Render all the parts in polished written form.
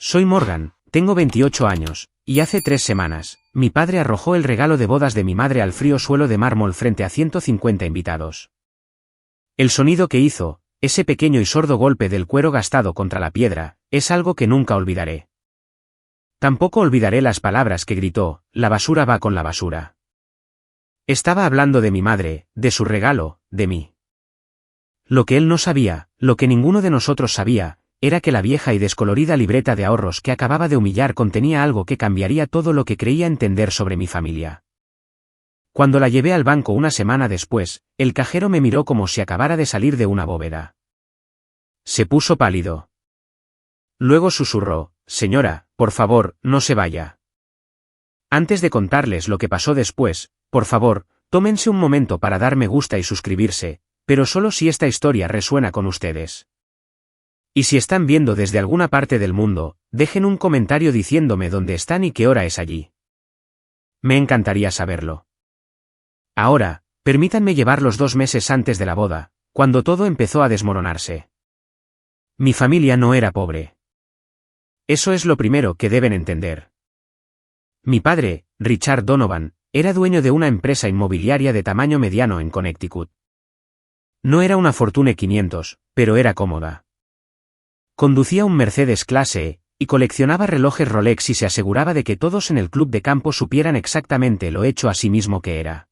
Soy Morgan, tengo 28 años, y hace 3 semanas, mi padre arrojó el regalo de bodas de mi madre al frío suelo de mármol frente a 150 invitados. El sonido que hizo, ese pequeño y sordo golpe del cuero gastado contra la piedra, es algo que nunca olvidaré. Tampoco olvidaré las palabras que gritó: la basura va con la basura. Estaba hablando de mi madre, de su regalo, de mí. Lo que él no sabía, lo que ninguno de nosotros sabía, era que la vieja y descolorida libreta de ahorros que acababa de humillar contenía algo que cambiaría todo lo que creía entender sobre mi familia. Cuando la llevé al banco una semana después, el cajero me miró como si acabara de salir de una bóveda. Se puso pálido. Luego susurró: señora, por favor, no se vaya. Antes de contarles lo que pasó después, por favor, tómense un momento para dar me gusta y suscribirse, pero solo si esta historia resuena con ustedes. Y si están viendo desde alguna parte del mundo, dejen un comentario diciéndome dónde están y qué hora es allí. Me encantaría saberlo. Ahora, permítanme llevarlos 2 meses antes de la boda, cuando todo empezó a desmoronarse. Mi familia no era pobre. Eso es lo primero que deben entender. Mi padre, Richard Donovan, era dueño de una empresa inmobiliaria de tamaño mediano en Connecticut. No era una Fortune 500, pero era cómoda. Conducía un Mercedes clase E, y coleccionaba relojes Rolex y se aseguraba de que todos en el club de campo supieran exactamente lo hecho a sí mismo que era.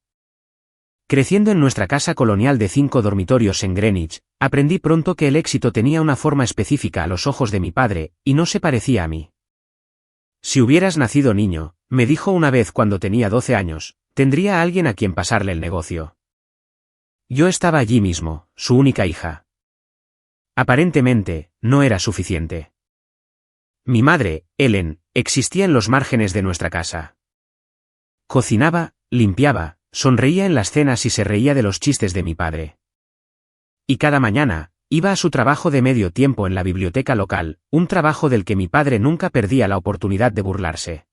Creciendo en nuestra casa colonial de 5 dormitorios en Greenwich, aprendí pronto que el éxito tenía una forma específica a los ojos de mi padre, y no se parecía a mí. Si hubieras nacido niño, me dijo una vez cuando tenía 12 años, tendría a alguien a quien pasarle el negocio. Yo estaba allí mismo, su única hija. Aparentemente, no era suficiente. Mi madre, Ellen, existía en los márgenes de nuestra casa. Cocinaba, limpiaba, sonreía en las cenas y se reía de los chistes de mi padre. Y cada mañana, iba a su trabajo de medio tiempo en la biblioteca local, un trabajo del que mi padre nunca perdía la oportunidad de burlarse.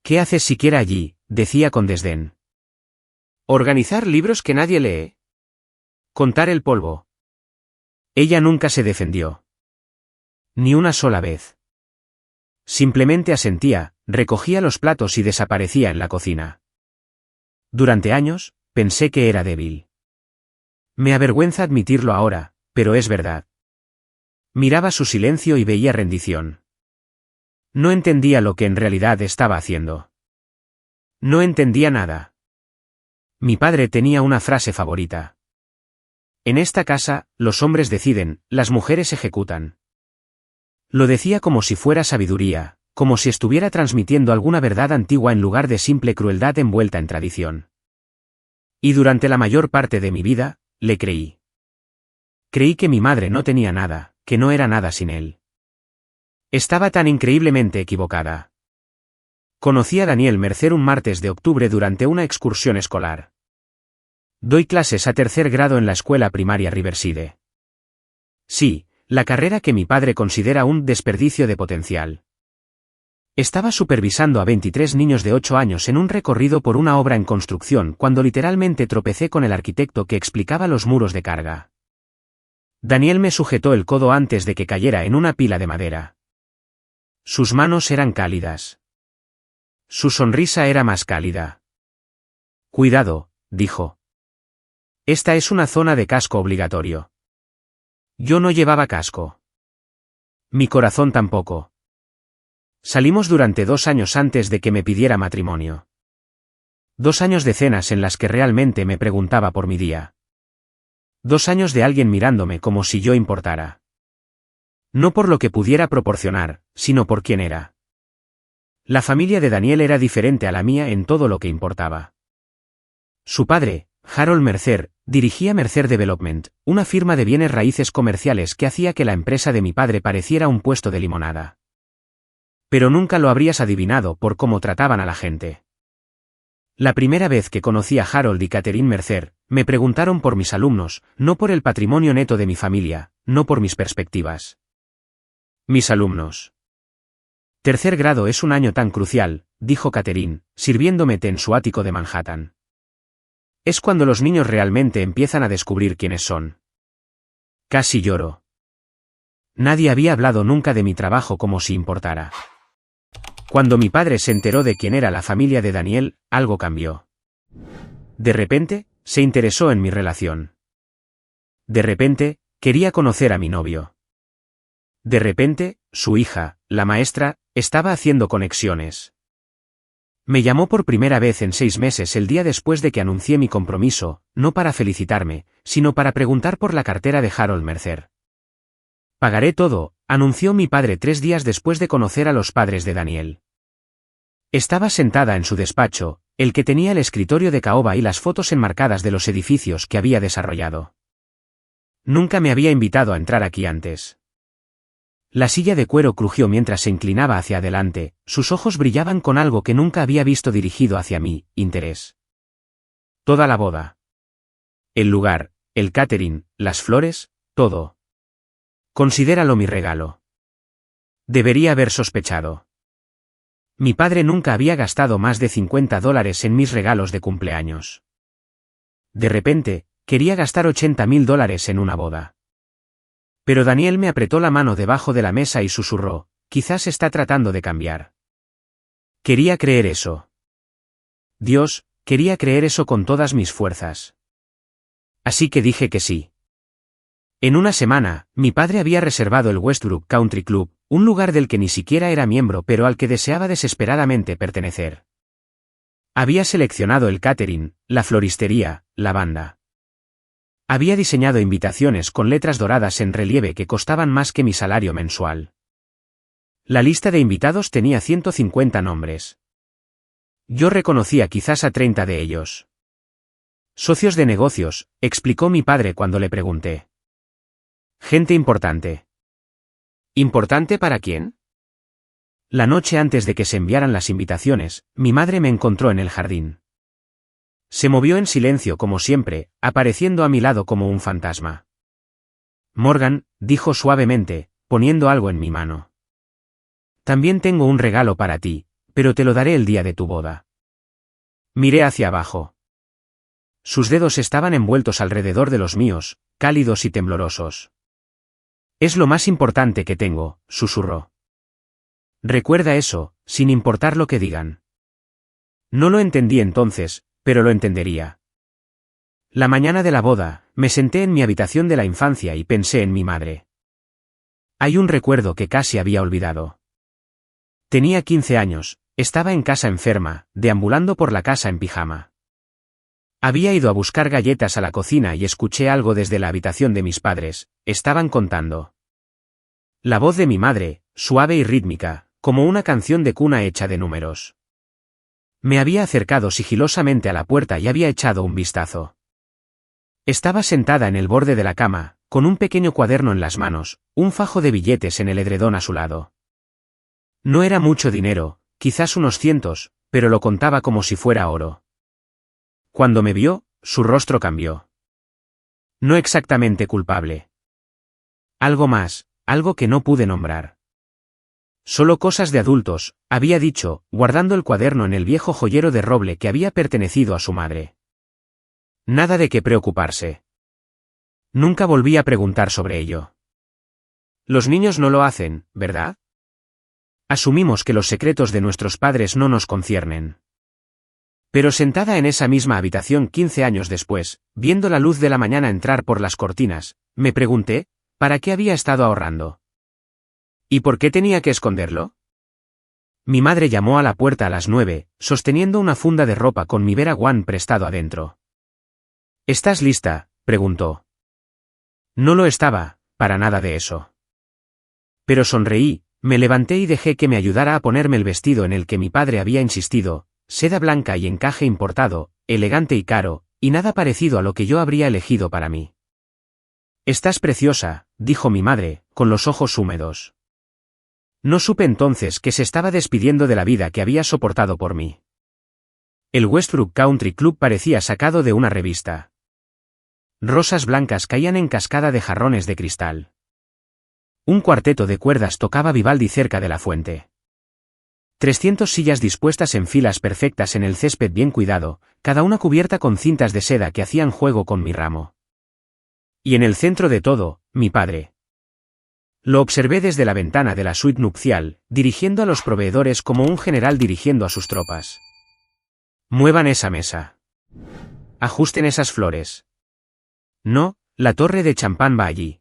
¿Qué haces siquiera allí?, decía con desdén. ¿Organizar libros que nadie lee? ¿Contar el polvo? Ella nunca se defendió. Ni una sola vez. Simplemente asentía, recogía los platos y desaparecía en la cocina. Durante años, pensé que era débil. Me avergüenza admitirlo ahora, pero es verdad. Miraba su silencio y veía rendición. No entendía lo que en realidad estaba haciendo. No entendía nada. Mi padre tenía una frase favorita. En esta casa, los hombres deciden, las mujeres ejecutan. Lo decía como si fuera sabiduría, como si estuviera transmitiendo alguna verdad antigua en lugar de simple crueldad envuelta en tradición. Y durante la mayor parte de mi vida, le creí. Creí que mi madre no tenía nada, que no era nada sin él. Estaba tan increíblemente equivocada. Conocí a Daniel Mercer un martes de octubre durante una excursión escolar. Doy clases a 3er grado en la escuela primaria Riverside. Sí, la carrera que mi padre considera un desperdicio de potencial. Estaba supervisando a 23 niños de 8 años en un recorrido por una obra en construcción cuando literalmente tropecé con el arquitecto que explicaba los muros de carga. Daniel me sujetó el codo antes de que cayera en una pila de madera. Sus manos eran cálidas. Su sonrisa era más cálida. Cuidado, dijo. Esta es una zona de casco obligatorio. Yo no llevaba casco. Mi corazón tampoco. Salimos durante 2 años antes de que me pidiera matrimonio. 2 años de cenas en las que realmente me preguntaba por mi día. 2 años de alguien mirándome como si yo importara. No por lo que pudiera proporcionar, sino por quién era. La familia de Daniel era diferente a la mía en todo lo que importaba. Su padre, Harold Mercer, dirigía Mercer Development, una firma de bienes raíces comerciales que hacía que la empresa de mi padre pareciera un puesto de limonada. Pero nunca lo habrías adivinado por cómo trataban a la gente. La primera vez que conocí a Harold y Catherine Mercer, me preguntaron por mis alumnos, no por el patrimonio neto de mi familia, no por mis perspectivas. Mis alumnos. 3er grado es un año tan crucial, dijo Catherine, sirviéndome té en su ático de Manhattan. Es cuando los niños realmente empiezan a descubrir quiénes son. Casi lloro. Nadie había hablado nunca de mi trabajo como si importara. Cuando mi padre se enteró de quién era la familia de Daniel, algo cambió. De repente, se interesó en mi relación. De repente, quería conocer a mi novio. De repente, su hija, la maestra, estaba haciendo conexiones. Me llamó por primera vez en 6 meses el día después de que anuncié mi compromiso, no para felicitarme, sino para preguntar por la cartera de Harold Mercer. Pagaré todo, anunció mi padre 3 días después de conocer a los padres de Daniel. Estaba sentada en su despacho, el que tenía el escritorio de caoba y las fotos enmarcadas de los edificios que había desarrollado. Nunca me había invitado a entrar aquí antes. La silla de cuero crujió mientras se inclinaba hacia adelante, sus ojos brillaban con algo que nunca había visto dirigido hacia mí, interés. Toda la boda. El lugar, el catering, las flores, todo. Considéralo mi regalo. Debería haber sospechado. Mi padre nunca había gastado más de $50 en mis regalos de cumpleaños. De repente, quería gastar $80.000 en una boda. Pero Daniel me apretó la mano debajo de la mesa y susurró, quizás está tratando de cambiar. Quería creer eso. Dios, quería creer eso con todas mis fuerzas. Así que dije que sí. En una semana, mi padre había reservado el Westbrook Country Club, un lugar del que ni siquiera era miembro pero al que deseaba desesperadamente pertenecer. Había seleccionado el catering, la floristería, la banda. Había diseñado invitaciones con letras doradas en relieve que costaban más que mi salario mensual. La lista de invitados tenía 150 nombres. Yo reconocía quizás a 30 de ellos. Socios de negocios, explicó mi padre cuando le pregunté. Gente importante. ¿Importante para quién? La noche antes de que se enviaran las invitaciones, mi madre me encontró en el jardín. Se movió en silencio como siempre, apareciendo a mi lado como un fantasma. Morgan, dijo suavemente, poniendo algo en mi mano. También tengo un regalo para ti, pero te lo daré el día de tu boda. Miré hacia abajo. Sus dedos estaban envueltos alrededor de los míos, cálidos y temblorosos. Es lo más importante que tengo, susurró. Recuerda eso, sin importar lo que digan. No lo entendí entonces, pero lo entendería. La mañana de la boda, me senté en mi habitación de la infancia y pensé en mi madre. Hay un recuerdo que casi había olvidado. Tenía 15 años, estaba en casa enferma, deambulando por la casa en pijama. Había ido a buscar galletas a la cocina y escuché algo desde la habitación de mis padres, estaban contando. La voz de mi madre, suave y rítmica, como una canción de cuna hecha de números. Me había acercado sigilosamente a la puerta y había echado un vistazo. Estaba sentada en el borde de la cama, con un pequeño cuaderno en las manos, un fajo de billetes en el edredón a su lado. No era mucho dinero, quizás unos cientos, pero lo contaba como si fuera oro. Cuando me vio, su rostro cambió. No exactamente culpable. Algo más, algo que no pude nombrar. Solo cosas de adultos, había dicho, guardando el cuaderno en el viejo joyero de roble que había pertenecido a su madre. Nada de qué preocuparse. Nunca volví a preguntar sobre ello. Los niños no lo hacen, ¿verdad? Asumimos que los secretos de nuestros padres no nos conciernen. Pero sentada en esa misma habitación 15 años después, viendo la luz de la mañana entrar por las cortinas, me pregunté, ¿para qué había estado ahorrando? ¿Y por qué tenía que esconderlo? Mi madre llamó a la puerta a las 9, sosteniendo una funda de ropa con mi Vera One prestado adentro. ¿Estás lista?, preguntó. No lo estaba, para nada de eso. Pero sonreí, me levanté y dejé que me ayudara a ponerme el vestido en el que mi padre había insistido, seda blanca y encaje importado, elegante y caro, y nada parecido a lo que yo habría elegido para mí. Estás preciosa, dijo mi madre, con los ojos húmedos. No supe entonces que se estaba despidiendo de la vida que había soportado por mí. El Westbrook Country Club parecía sacado de una revista. Rosas blancas caían en cascada de jarrones de cristal. Un cuarteto de cuerdas tocaba Vivaldi cerca de la fuente. 300 sillas dispuestas en filas perfectas en el césped bien cuidado, cada una cubierta con cintas de seda que hacían juego con mi ramo. Y en el centro de todo, mi padre. Lo observé desde la ventana de la suite nupcial, dirigiendo a los proveedores como un general dirigiendo a sus tropas. Muevan esa mesa. Ajusten esas flores. No, la torre de champán va allí.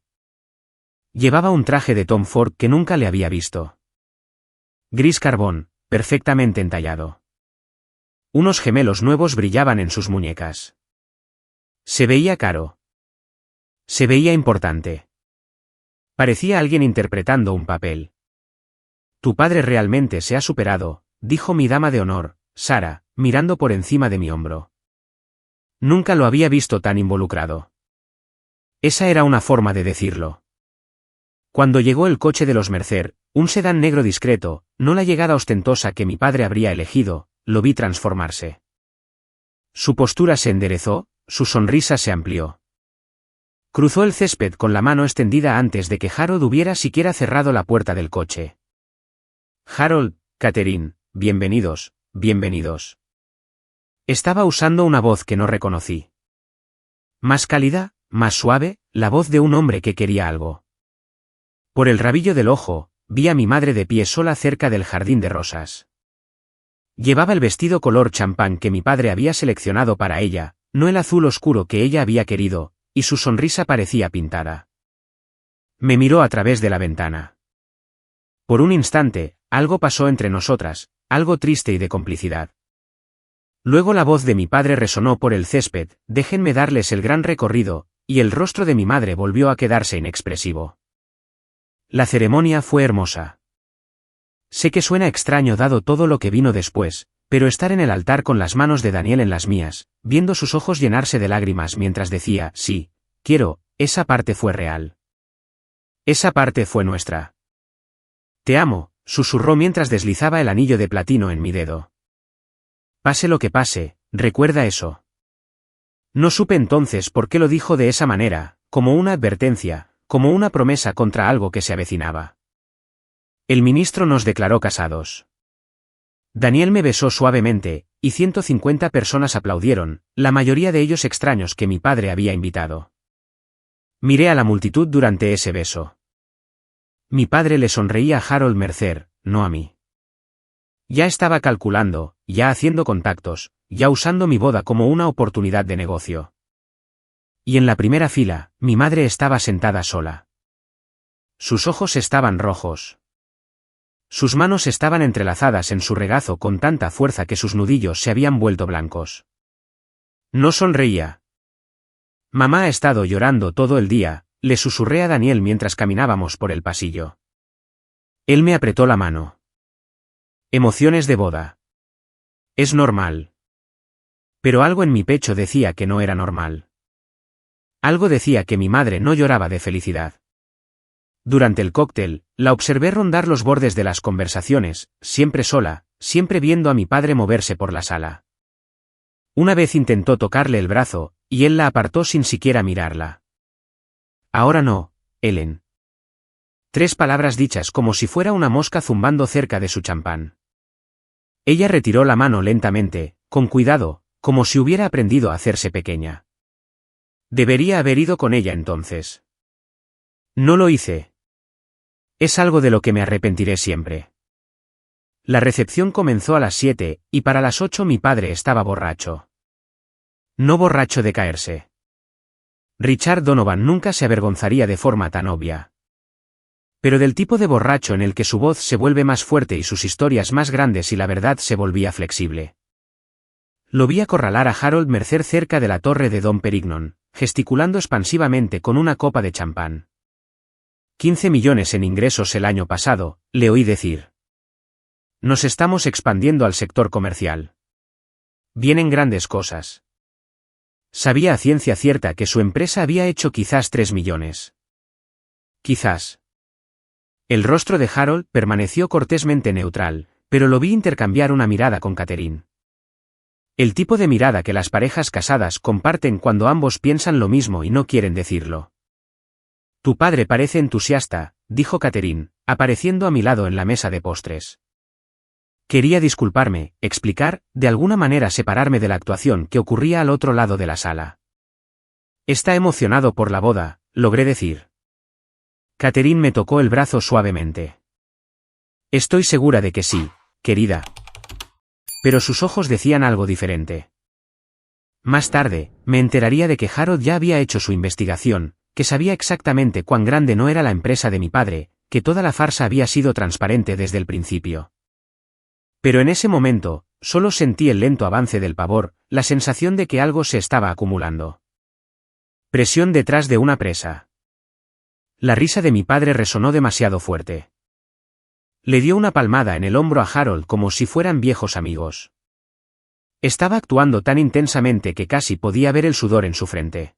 Llevaba un traje de Tom Ford que nunca le había visto. Gris carbón, perfectamente entallado. Unos gemelos nuevos brillaban en sus muñecas. Se veía caro. Se veía importante. Parecía alguien interpretando un papel. Tu padre realmente se ha superado, dijo mi dama de honor, Sara, mirando por encima de mi hombro. Nunca lo había visto tan involucrado. Esa era una forma de decirlo. Cuando llegó el coche de los Mercer, un sedán negro discreto, no la llegada ostentosa que mi padre habría elegido, lo vi transformarse. Su postura se enderezó, su sonrisa se amplió. Cruzó el césped con la mano extendida antes de que Harold hubiera siquiera cerrado la puerta del coche. Harold, Catherine, bienvenidos, bienvenidos. Estaba usando una voz que no reconocí. Más cálida, más suave, la voz de un hombre que quería algo. Por el rabillo del ojo, vi a mi madre de pie sola cerca del jardín de rosas. Llevaba el vestido color champán que mi padre había seleccionado para ella, no el azul oscuro que ella había querido, y su sonrisa parecía pintada. Me miró a través de la ventana. Por un instante, algo pasó entre nosotras, algo triste y de complicidad. Luego la voz de mi padre resonó por el césped, déjenme darles el gran recorrido, y el rostro de mi madre volvió a quedarse inexpresivo. La ceremonia fue hermosa. Sé que suena extraño dado todo lo que vino después, pero estar en el altar con las manos de Daniel en las mías, viendo sus ojos llenarse de lágrimas mientras decía, sí, quiero, esa parte fue real. Esa parte fue nuestra. Te amo, susurró mientras deslizaba el anillo de platino en mi dedo. Pase lo que pase, recuerda eso. No supe entonces por qué lo dijo de esa manera, como una advertencia, como una promesa contra algo que se avecinaba. El ministro nos declaró casados. Daniel me besó suavemente, y 150 personas aplaudieron, la mayoría de ellos extraños que mi padre había invitado. Miré a la multitud durante ese beso. Mi padre le sonreía a Harold Mercer, no a mí. Ya estaba calculando, ya haciendo contactos, ya usando mi boda como una oportunidad de negocio. Y en la primera fila, mi madre estaba sentada sola. Sus ojos estaban rojos. Sus manos estaban entrelazadas en su regazo con tanta fuerza que sus nudillos se habían vuelto blancos. No sonreía. Mamá ha estado llorando todo el día, le susurré a Daniel mientras caminábamos por el pasillo. Él me apretó la mano. Emociones de boda. Es normal. Pero algo en mi pecho decía que no era normal. Algo decía que mi madre no lloraba de felicidad. Durante el cóctel, la observé rondar los bordes de las conversaciones, siempre sola, siempre viendo a mi padre moverse por la sala. Una vez intentó tocarle el brazo, y él la apartó sin siquiera mirarla. Ahora no, Ellen. 3 palabras dichas como si fuera una mosca zumbando cerca de su champán. Ella retiró la mano lentamente, con cuidado, como si hubiera aprendido a hacerse pequeña. Debería haber ido con ella entonces. No lo hice. Es algo de lo que me arrepentiré siempre. La recepción comenzó a las 7, y para las 8 mi padre estaba borracho. No borracho de caerse. Richard Donovan nunca se avergonzaría de forma tan obvia. Pero del tipo de borracho en el que su voz se vuelve más fuerte y sus historias más grandes y la verdad se volvía flexible. Lo vi acorralar a Harold Mercer cerca de la torre de Dom Perignon, gesticulando expansivamente con una copa de champán. 15 millones en ingresos el año pasado, le oí decir. Nos estamos expandiendo al sector comercial. Vienen grandes cosas. Sabía a ciencia cierta que su empresa había hecho quizás 3 millones. Quizás. El rostro de Harold permaneció cortésmente neutral, pero lo vi intercambiar una mirada con Catherine. El tipo de mirada que las parejas casadas comparten cuando ambos piensan lo mismo y no quieren decirlo. Tu padre parece entusiasta, dijo Catherine, apareciendo a mi lado en la mesa de postres. Quería disculparme, explicar, de alguna manera separarme de la actuación que ocurría al otro lado de la sala. Está emocionado por la boda, logré decir. Catherine me tocó el brazo suavemente. Estoy segura de que sí, querida. Pero sus ojos decían algo diferente. Más tarde, me enteraría de que Harold ya había hecho su investigación, que sabía exactamente cuán grande no era la empresa de mi padre, que toda la farsa había sido transparente desde el principio. Pero en ese momento, solo sentí el lento avance del pavor, la sensación de que algo se estaba acumulando. Presión detrás de una presa. La risa de mi padre resonó demasiado fuerte. Le dio una palmada en el hombro a Harold como si fueran viejos amigos. Estaba actuando tan intensamente que casi podía ver el sudor en su frente.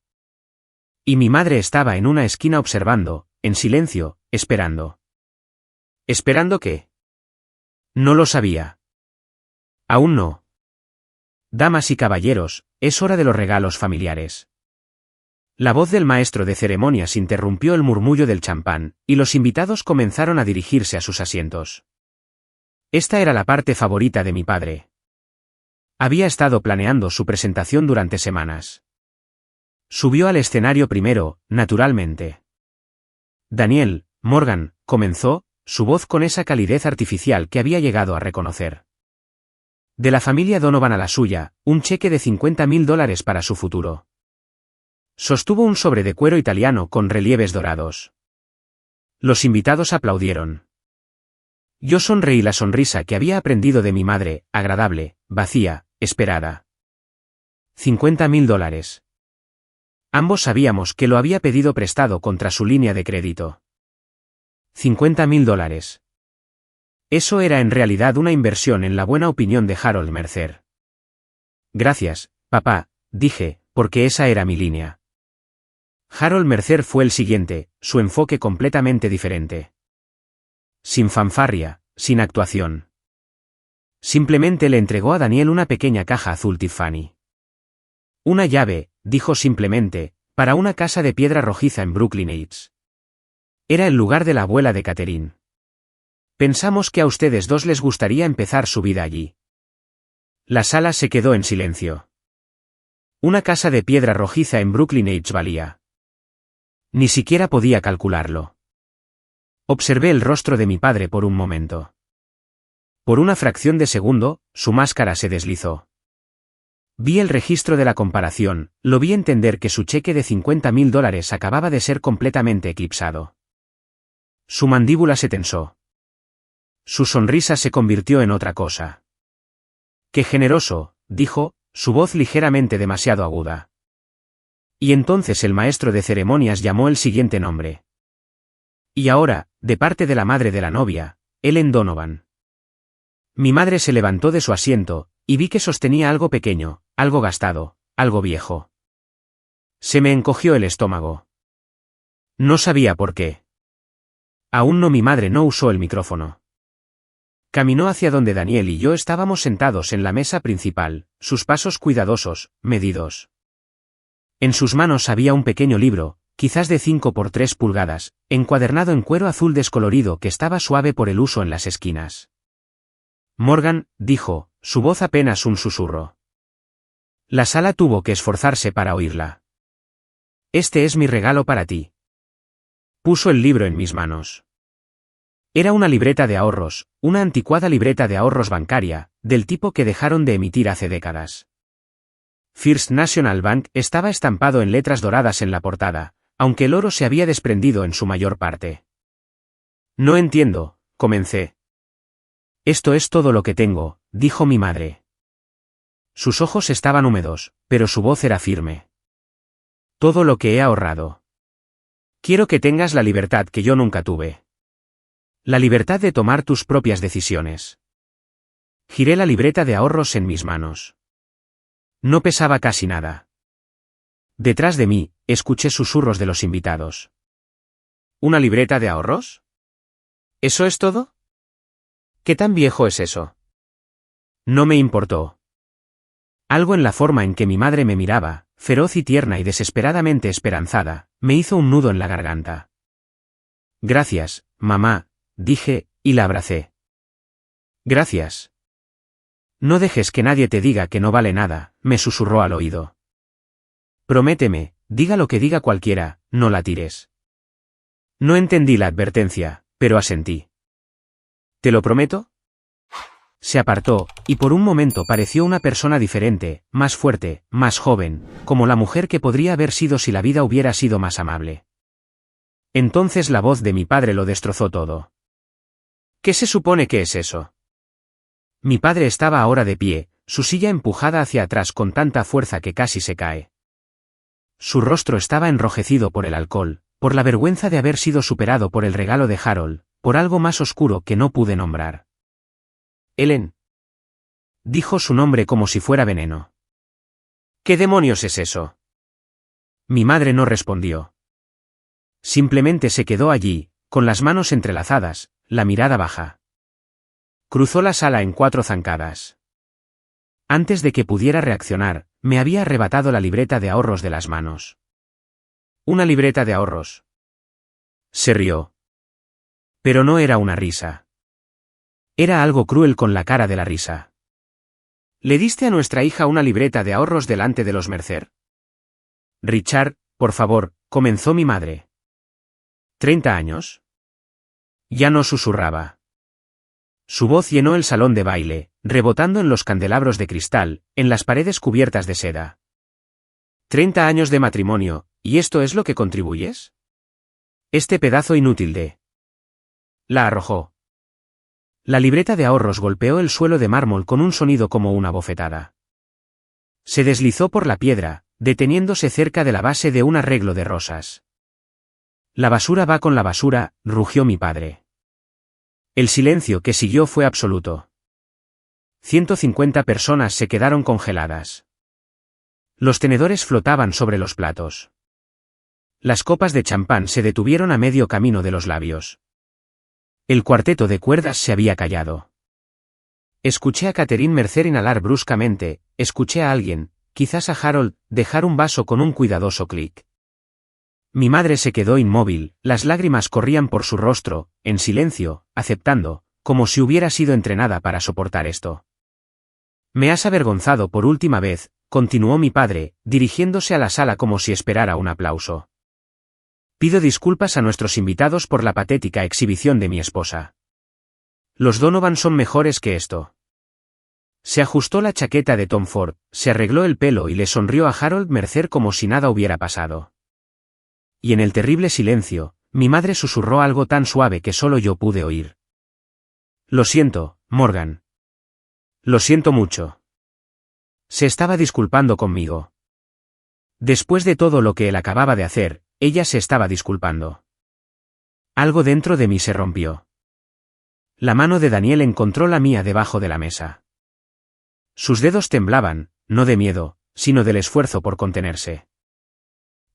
Y mi madre estaba en una esquina observando, en silencio, esperando. ¿Esperando qué? No lo sabía. Aún no. Damas y caballeros, es hora de los regalos familiares. La voz del maestro de ceremonias interrumpió el murmullo del champán, y los invitados comenzaron a dirigirse a sus asientos. Esta era la parte favorita de mi padre. Había estado planeando su presentación durante semanas. Subió al escenario primero, naturalmente. Daniel, Morgan, comenzó, su voz con esa calidez artificial que había llegado a reconocer. De la familia Donovan a la suya, un cheque de $50.000 para su futuro. Sostuvo un sobre de cuero italiano con relieves dorados. Los invitados aplaudieron. Yo sonreí la sonrisa que había aprendido de mi madre, agradable, vacía, esperada. $50.000. Ambos sabíamos que lo había pedido prestado contra su línea de crédito. $50.000. Eso era en realidad una inversión en la buena opinión de Harold Mercer. Gracias, papá, dije, porque esa era mi línea. Harold Mercer fue el siguiente, su enfoque completamente diferente. Sin fanfarria, sin actuación. Simplemente le entregó a Daniel una pequeña caja azul Tiffany. Una llave, dijo simplemente, para una casa de piedra rojiza en Brooklyn Heights. Era el lugar de la abuela de Catherine. Pensamos que a ustedes dos les gustaría empezar su vida allí. La sala se quedó en silencio. Una casa de piedra rojiza en Brooklyn Heights valía. Ni siquiera podía calcularlo. Observé el rostro de mi padre por un momento. Por una fracción de segundo, su máscara se deslizó. Vi el registro de la comparación, lo vi entender que su cheque de $50.000 acababa de ser completamente eclipsado. Su mandíbula se tensó. Su sonrisa se convirtió en otra cosa. «Qué generoso», dijo, su voz ligeramente demasiado aguda. Y entonces el maestro de ceremonias llamó el siguiente nombre. Y ahora, de parte de la madre de la novia, Ellen Donovan. Mi madre se levantó de su asiento, y vi que sostenía algo pequeño, algo gastado, algo viejo. Se me encogió el estómago. No sabía por qué. Aún no, mi madre no usó el micrófono. Caminó hacia donde Daniel y yo estábamos sentados en la mesa principal, sus pasos cuidadosos, medidos. En sus manos había un pequeño libro, quizás de 5 por 3 pulgadas, encuadernado en cuero azul descolorido que estaba suave por el uso en las esquinas. Morgan, dijo, su voz apenas un susurro. La sala tuvo que esforzarse para oírla. Este es mi regalo para ti. Puso el libro en mis manos. Era una libreta de ahorros, una anticuada libreta de ahorros bancaria, del tipo que dejaron de emitir hace décadas. First National Bank estaba estampado en letras doradas en la portada, aunque el oro se había desprendido en su mayor parte. No entiendo, comencé. Esto es todo lo que tengo, dijo mi madre. Sus ojos estaban húmedos, pero su voz era firme. Todo lo que he ahorrado. Quiero que tengas la libertad que yo nunca tuve. La libertad de tomar tus propias decisiones. Giré la libreta de ahorros en mis manos. No pesaba casi nada. Detrás de mí, escuché susurros de los invitados. ¿Una libreta de ahorros? ¿Eso es todo? ¿Qué tan viejo es eso? No me importó. Algo en la forma en que mi madre me miraba, feroz y tierna y desesperadamente esperanzada, me hizo un nudo en la garganta. Gracias, mamá, dije, y la abracé. Gracias. No dejes que nadie te diga que no vale nada, me susurró al oído. Prométeme, diga lo que diga cualquiera, no la tires. No entendí la advertencia, pero asentí. ¿Te lo prometo? Se apartó, y por un momento pareció una persona diferente, más fuerte, más joven, como la mujer que podría haber sido si la vida hubiera sido más amable. Entonces la voz de mi padre lo destrozó todo. ¿Qué se supone que es eso? Mi padre estaba ahora de pie, su silla empujada hacia atrás con tanta fuerza que casi se cae. Su rostro estaba enrojecido por el alcohol, por la vergüenza de haber sido superado por el regalo de Harold, por algo más oscuro que no pude nombrar. Ellen. Dijo su nombre como si fuera veneno. ¿Qué demonios es eso? Mi madre no respondió. Simplemente se quedó allí, con las manos entrelazadas, la mirada baja. Cruzó la sala en 4 zancadas. Antes de que pudiera reaccionar, me había arrebatado la libreta de ahorros de las manos. ¿Una libreta de ahorros? Se rió. Pero no era una risa. Era algo cruel con la cara de la risa. ¿Le diste a nuestra hija una libreta de ahorros delante de los Mercer? Richard, por favor, comenzó mi madre. ¿30 años? Ya no susurraba. Su voz llenó el salón de baile, rebotando en los candelabros de cristal, en las paredes cubiertas de seda. 30 años de matrimonio, ¿y esto es lo que contribuyes? Este pedazo inútil de... La arrojó. La libreta de ahorros golpeó el suelo de mármol con un sonido como una bofetada. Se deslizó por la piedra, deteniéndose cerca de la base de un arreglo de rosas. La basura va con la basura, rugió mi padre. El silencio que siguió fue absoluto. 150 personas se quedaron congeladas. Los tenedores flotaban sobre los platos. Las copas de champán se detuvieron a medio camino de los labios. El cuarteto de cuerdas se había callado. Escuché a Catherine Mercer inhalar bruscamente, escuché a alguien, quizás a Harold, dejar un vaso con un cuidadoso clic. Mi madre se quedó inmóvil, las lágrimas corrían por su rostro, en silencio, aceptando, como si hubiera sido entrenada para soportar esto. Me has avergonzado por última vez, continuó mi padre, dirigiéndose a la sala como si esperara un aplauso. Pido disculpas a nuestros invitados por la patética exhibición de mi esposa. Los Donovan son mejores que esto. Se ajustó la chaqueta de Tom Ford, se arregló el pelo y le sonrió a Harold Mercer como si nada hubiera pasado. Y en el terrible silencio, mi madre susurró algo tan suave que solo yo pude oír. Lo siento, Morgan. Lo siento mucho. Se estaba disculpando conmigo. Después de todo lo que él acababa de hacer, ella se estaba disculpando. Algo dentro de mí se rompió. La mano de Daniel encontró la mía debajo de la mesa. Sus dedos temblaban, no de miedo, sino del esfuerzo por contenerse.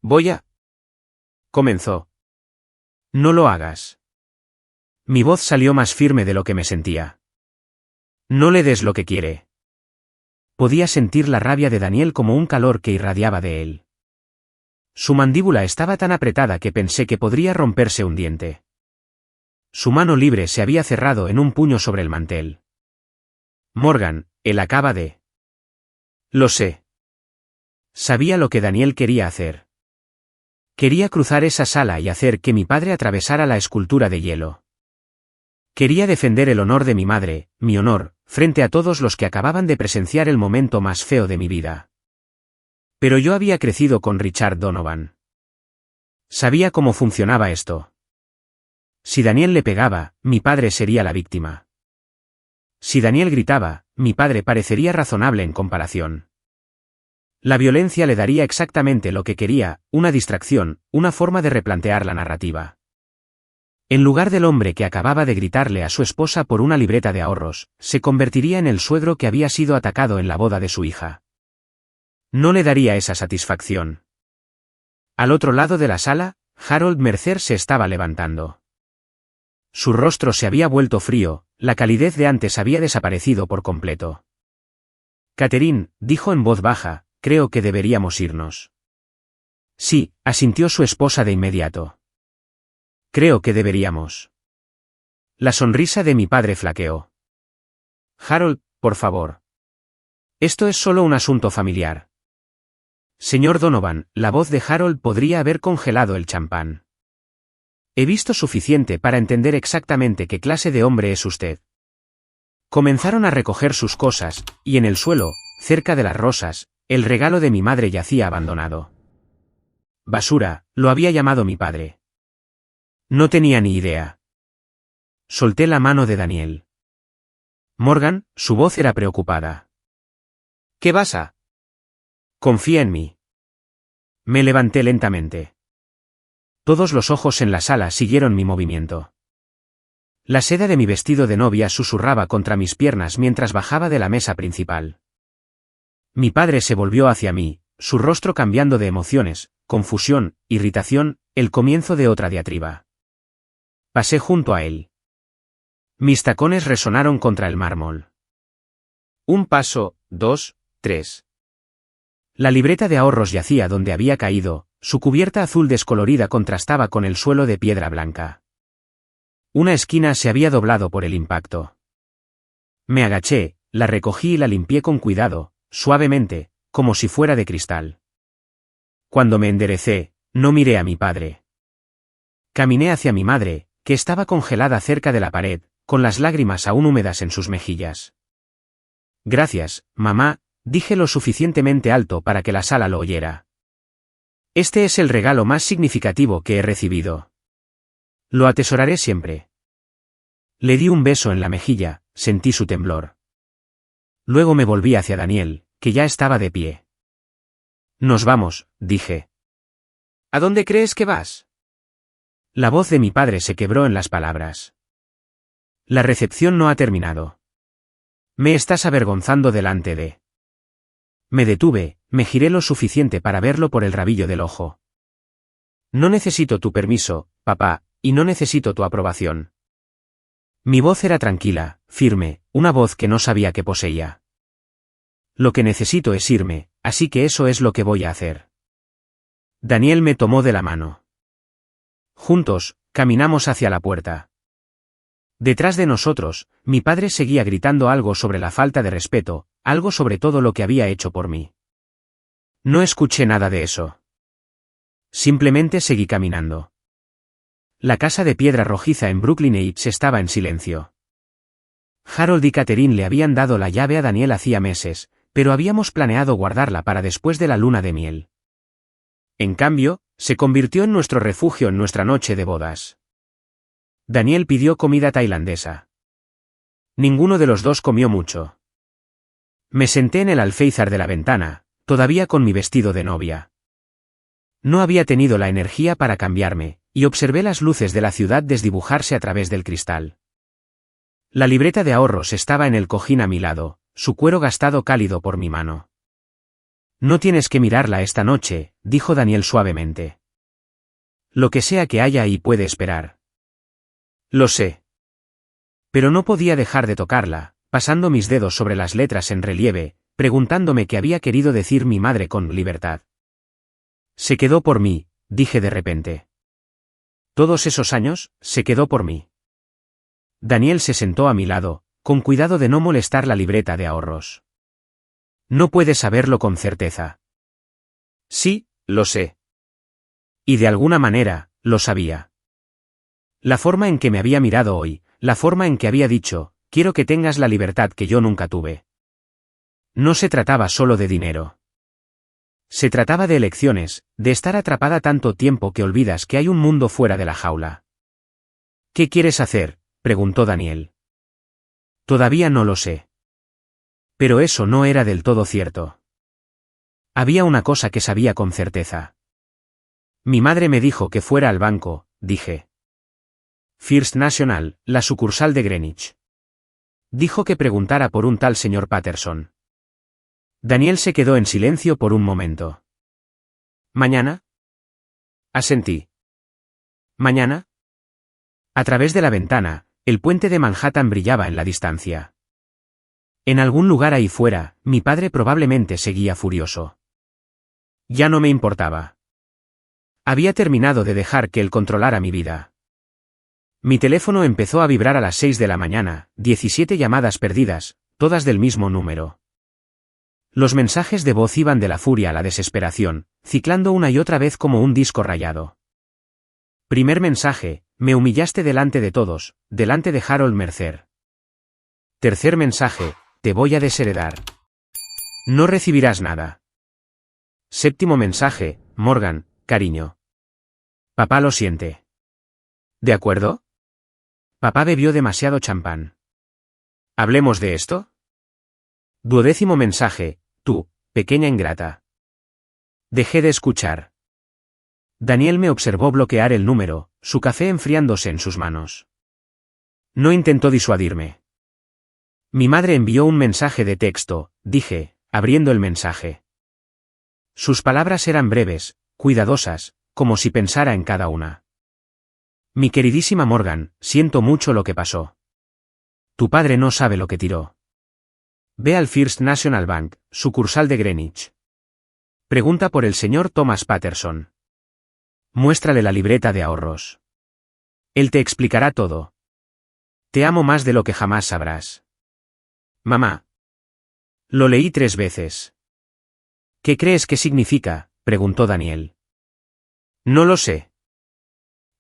Voy a... comenzó. No lo hagas. Mi voz salió más firme de lo que me sentía. No le des lo que quiere. Podía sentir la rabia de Daniel como un calor que irradiaba de él. Su mandíbula estaba tan apretada que pensé que podría romperse un diente. Su mano libre se había cerrado en un puño sobre el mantel. Morgan, él acaba de... Lo sé. Sabía lo que Daniel quería hacer. Quería cruzar esa sala y hacer que mi padre atravesara la escultura de hielo. Quería defender el honor de mi madre, mi honor, frente a todos los que acababan de presenciar el momento más feo de mi vida. Pero yo había crecido con Richard Donovan. Sabía cómo funcionaba esto. Si Daniel le pegaba, mi padre sería la víctima. Si Daniel gritaba, mi padre parecería razonable en comparación. La violencia le daría exactamente lo que quería, una distracción, una forma de replantear la narrativa. En lugar del hombre que acababa de gritarle a su esposa por una libreta de ahorros, se convertiría en el suegro que había sido atacado en la boda de su hija. No le daría esa satisfacción. Al otro lado de la sala, Harold Mercer se estaba levantando. Su rostro se había vuelto frío, la calidez de antes había desaparecido por completo. Catherine, dijo en voz baja, creo que deberíamos irnos. Sí, asintió su esposa de inmediato. Creo que deberíamos. La sonrisa de mi padre flaqueó. Harold, por favor. Esto es solo un asunto familiar. Señor Donovan, la voz de Harold podría haber congelado el champán. He visto suficiente para entender exactamente qué clase de hombre es usted. Comenzaron a recoger sus cosas, y en el suelo, cerca de las rosas, el regalo de mi madre yacía abandonado. Basura, lo había llamado mi padre. No tenía ni idea. Solté la mano de Daniel. Morgan, su voz era preocupada. ¿Qué pasa? Confía en mí. Me levanté lentamente. Todos los ojos en la sala siguieron mi movimiento. La seda de mi vestido de novia susurraba contra mis piernas mientras bajaba de la mesa principal. Mi padre se volvió hacia mí, su rostro cambiando de emociones, confusión, irritación, el comienzo de otra diatriba. Pasé junto a él. Mis tacones resonaron contra el mármol. Un paso, 2, 3. La libreta de ahorros yacía donde había caído, su cubierta azul descolorida contrastaba con el suelo de piedra blanca. Una esquina se había doblado por el impacto. Me agaché, la recogí y la limpié con cuidado, suavemente, como si fuera de cristal. Cuando me enderecé, no miré a mi padre. Caminé hacia mi madre, que estaba congelada cerca de la pared, con las lágrimas aún húmedas en sus mejillas. Gracias, mamá, dije lo suficientemente alto para que la sala lo oyera. Este es el regalo más significativo que he recibido. Lo atesoraré siempre. Le di un beso en la mejilla, sentí su temblor. Luego me volví hacia Daniel, que ya estaba de pie. Nos vamos, dije. ¿A dónde crees que vas? La voz de mi padre se quebró en las palabras. La recepción no ha terminado. Me estás avergonzando delante de... Me detuve, me giré lo suficiente para verlo por el rabillo del ojo. No necesito tu permiso, papá, y no necesito tu aprobación. Mi voz era tranquila, firme, una voz que no sabía que poseía. Lo que necesito es irme, así que eso es lo que voy a hacer. Daniel me tomó de la mano. Juntos, caminamos hacia la puerta. Detrás de nosotros, mi padre seguía gritando algo sobre la falta de respeto, algo sobre todo lo que había hecho por mí. No escuché nada de eso. Simplemente seguí caminando. La casa de piedra rojiza en Brooklyn Heights estaba en silencio. Harold y Catherine le habían dado la llave a Daniel hacía meses, pero habíamos planeado guardarla para después de la luna de miel. En cambio, se convirtió en nuestro refugio en nuestra noche de bodas. Daniel pidió comida tailandesa. Ninguno de los dos comió mucho. Me senté en el alféizar de la ventana, todavía con mi vestido de novia. No había tenido la energía para cambiarme, y observé las luces de la ciudad desdibujarse a través del cristal. La libreta de ahorros estaba en el cojín a mi lado, su cuero gastado cálido por mi mano. No tienes que mirarla esta noche, dijo Daniel suavemente. Lo que sea que haya ahí puede esperar. Lo sé. Pero no podía dejar de tocarla, pasando mis dedos sobre las letras en relieve, preguntándome qué había querido decir mi madre con libertad. Se quedó por mí, dije de repente. Todos esos años, se quedó por mí. Daniel se sentó a mi lado, con cuidado de no molestar la libreta de ahorros. No puedes saberlo con certeza. Sí, lo sé. Y de alguna manera, lo sabía. La forma en que me había mirado hoy, la forma en que había dicho, quiero que tengas la libertad que yo nunca tuve. No se trataba solo de dinero. Se trataba de elecciones, de estar atrapada tanto tiempo que olvidas que hay un mundo fuera de la jaula. ¿Qué quieres hacer?, preguntó Daniel. Todavía no lo sé. Pero eso no era del todo cierto. Había una cosa que sabía con certeza. Mi madre me dijo que fuera al banco, dije. First National, la sucursal de Greenwich. Dijo que preguntara por un tal señor Patterson. Daniel se quedó en silencio por un momento. ¿Mañana? Asentí. ¿Mañana? A través de la ventana, el puente de Manhattan brillaba en la distancia. En algún lugar ahí fuera, mi padre probablemente seguía furioso. Ya no me importaba. Había terminado de dejar que él controlara mi vida. Mi teléfono empezó a vibrar a las 6 de la mañana, 17 llamadas perdidas, todas del mismo número. Los mensajes de voz iban de la furia a la desesperación, ciclando una y otra vez como un disco rayado. Primer mensaje, Me humillaste delante de todos, delante de Harold Mercer. Tercer mensaje, te voy a desheredar. No recibirás nada. Séptimo mensaje, Morgan, cariño. Papá lo siente. ¿De acuerdo? Papá bebió demasiado champán. ¿Hablemos de esto? Duodécimo mensaje, tú, pequeña ingrata. Dejé de escuchar. Daniel me observó bloquear el número, su café enfriándose en sus manos. No intentó disuadirme. Mi madre envió un mensaje de texto, dije, abriendo el mensaje. Sus palabras eran breves, cuidadosas, como si pensara en cada una. Mi queridísima Morgan, siento mucho lo que pasó. Tu padre no sabe lo que tiró. Ve al First National Bank, sucursal de Greenwich. Pregunta por el señor Thomas Patterson. Muéstrale la libreta de ahorros. Él te explicará todo. Te amo más de lo que jamás sabrás. Mamá. Lo leí 3 veces. ¿Qué crees que significa?, preguntó Daniel. No lo sé.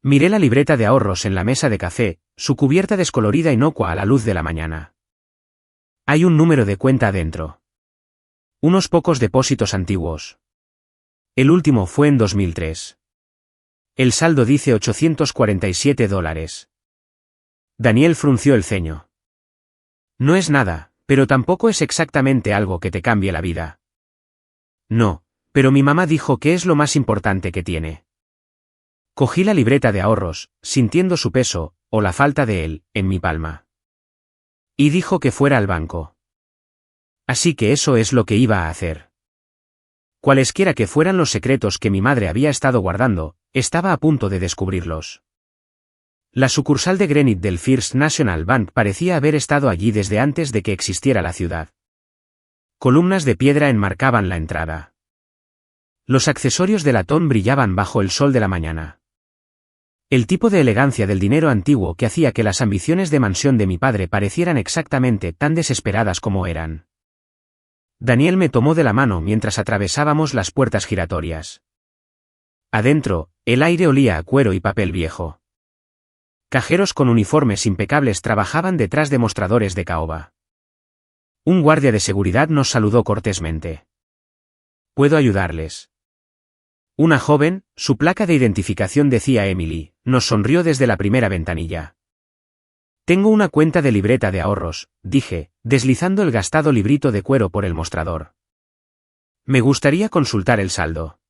Miré la libreta de ahorros en la mesa de café, su cubierta descolorida inocua a la luz de la mañana. Hay un número de cuenta adentro. Unos pocos depósitos antiguos. El último fue en 2003. El saldo dice $847. Daniel frunció el ceño. No es nada, pero tampoco es exactamente algo que te cambie la vida. No, pero mi mamá dijo que es lo más importante que tiene. Cogí la libreta de ahorros, sintiendo su peso, o la falta de él, en mi palma. Y dijo que fuera al banco. Así que eso es lo que iba a hacer. Cualesquiera que fueran los secretos que mi madre había estado guardando, estaba a punto de descubrirlos. La sucursal de Greenwich del First National Bank parecía haber estado allí desde antes de que existiera la ciudad. Columnas de piedra enmarcaban la entrada. Los accesorios de latón brillaban bajo el sol de la mañana. El tipo de elegancia del dinero antiguo que hacía que las ambiciones de mansión de mi padre parecieran exactamente tan desesperadas como eran. Daniel me tomó de la mano mientras atravesábamos las puertas giratorias. Adentro, el aire olía a cuero y papel viejo. Cajeros con uniformes impecables trabajaban detrás de mostradores de caoba. Un guardia de seguridad nos saludó cortésmente. ¿Puedo ayudarles? Una joven, su placa de identificación decía Emily, nos sonrió desde la primera ventanilla. Tengo una cuenta de libreta de ahorros, dije, deslizando el gastado librito de cuero por el mostrador. Me gustaría consultar el saldo.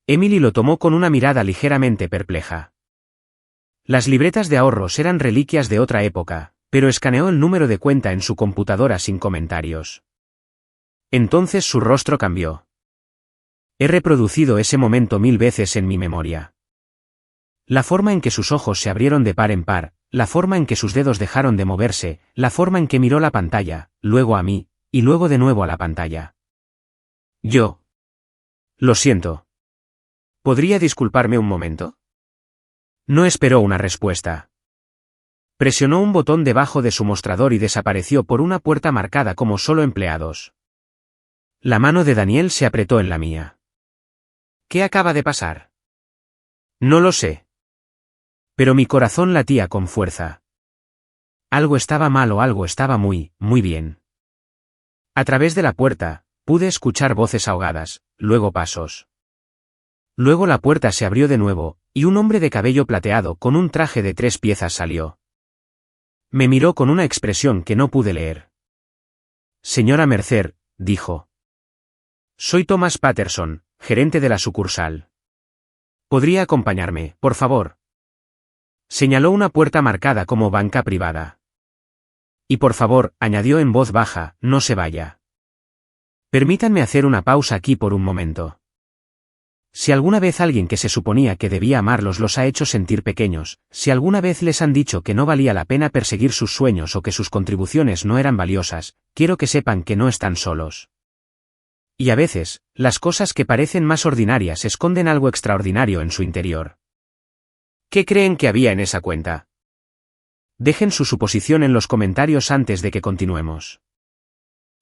Emily lo tomó con una mirada ligeramente perpleja. Las libretas de ahorros eran reliquias de otra época, pero escaneó el número de cuenta en su computadora sin comentarios. Entonces su rostro cambió. He reproducido ese momento 1000 veces en mi memoria. La forma en que sus ojos se abrieron de par en par, la forma en que sus dedos dejaron de moverse, la forma en que miró la pantalla, luego a mí, y luego de nuevo a la pantalla. Yo. Lo siento. ¿Podría disculparme un momento? No esperó una respuesta. Presionó un botón debajo de su mostrador y desapareció por una puerta marcada como solo empleados. La mano de Daniel se apretó en la mía. ¿Qué acaba de pasar? No lo sé. Pero mi corazón latía con fuerza. Algo estaba mal o algo estaba muy bien. A través de la puerta, pude escuchar voces ahogadas, luego pasos. Luego la puerta se abrió de nuevo, y un hombre de cabello plateado con un traje de 3 piezas salió. Me miró con una expresión que no pude leer. Señora Mercer, dijo. Soy Thomas Patterson, gerente de la sucursal. ¿Podría acompañarme, por favor? Señaló una puerta marcada como banca privada. Y por favor, añadió en voz baja, no se vaya. Permítanme hacer una pausa aquí por un momento. Si alguna vez alguien que se suponía que debía amarlos los ha hecho sentir pequeños, si alguna vez les han dicho que no valía la pena perseguir sus sueños o que sus contribuciones no eran valiosas, quiero que sepan que no están solos. Y a veces, las cosas que parecen más ordinarias esconden algo extraordinario en su interior. ¿Qué creen que había en esa cuenta? Dejen su suposición en los comentarios antes de que continuemos.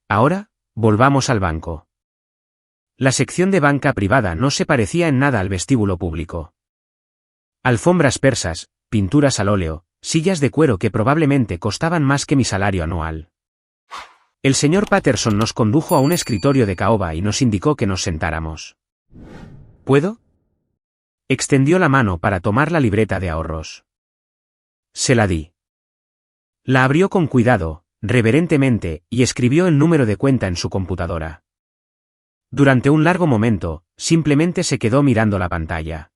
Ahora, volvamos al banco. La sección de banca privada no se parecía en nada al vestíbulo público. Alfombras persas, pinturas al óleo, sillas de cuero que probablemente costaban más que mi salario anual. El señor Patterson nos condujo a un escritorio de caoba y nos indicó que nos sentáramos. ¿Puedo? Extendió la mano para tomar la libreta de ahorros. Se la di. La abrió con cuidado, reverentemente, y escribió el número de cuenta en su computadora. Durante un largo momento, simplemente se quedó mirando la pantalla.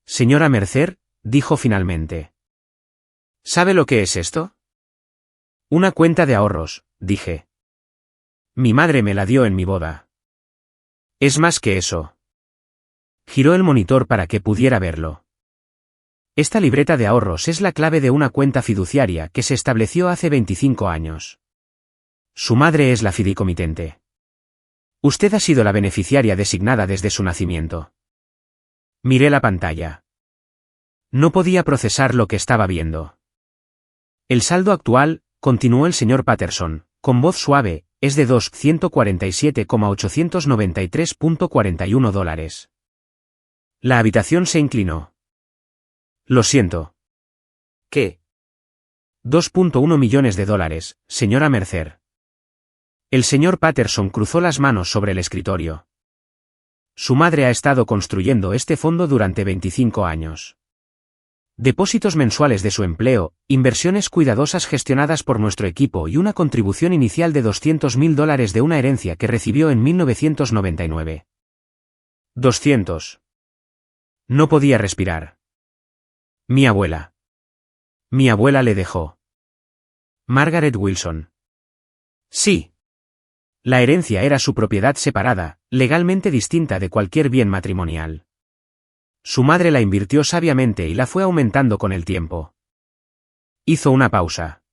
Señora Mercer, dijo finalmente. ¿Sabe lo que es esto? Una cuenta de ahorros, dije. Mi madre me la dio en mi boda. Es más que eso. Giró el monitor para que pudiera verlo. Esta libreta de ahorros es la clave de una cuenta fiduciaria que se estableció hace 25 años. Su madre es la fideicomitente. Usted ha sido la beneficiaria designada desde su nacimiento. Miré la pantalla. No podía procesar lo que estaba viendo. El saldo actual, continuó el señor Patterson, con voz suave, es de $247,893.41. La habitación se inclinó. Lo siento. ¿Qué? $2.1 millones, señora Mercer. El señor Patterson cruzó las manos sobre el escritorio. Su madre ha estado construyendo este fondo durante 25 años. Depósitos mensuales de su empleo, inversiones cuidadosas gestionadas por nuestro equipo y una contribución inicial de $200.000 de una herencia que recibió en 1999. 200. No podía respirar. Mi abuela. Mi abuela le dejó. Margaret Wilson. Sí. La herencia era su propiedad separada, legalmente distinta de cualquier bien matrimonial. Su madre la invirtió sabiamente y la fue aumentando con el tiempo. Hizo una pausa.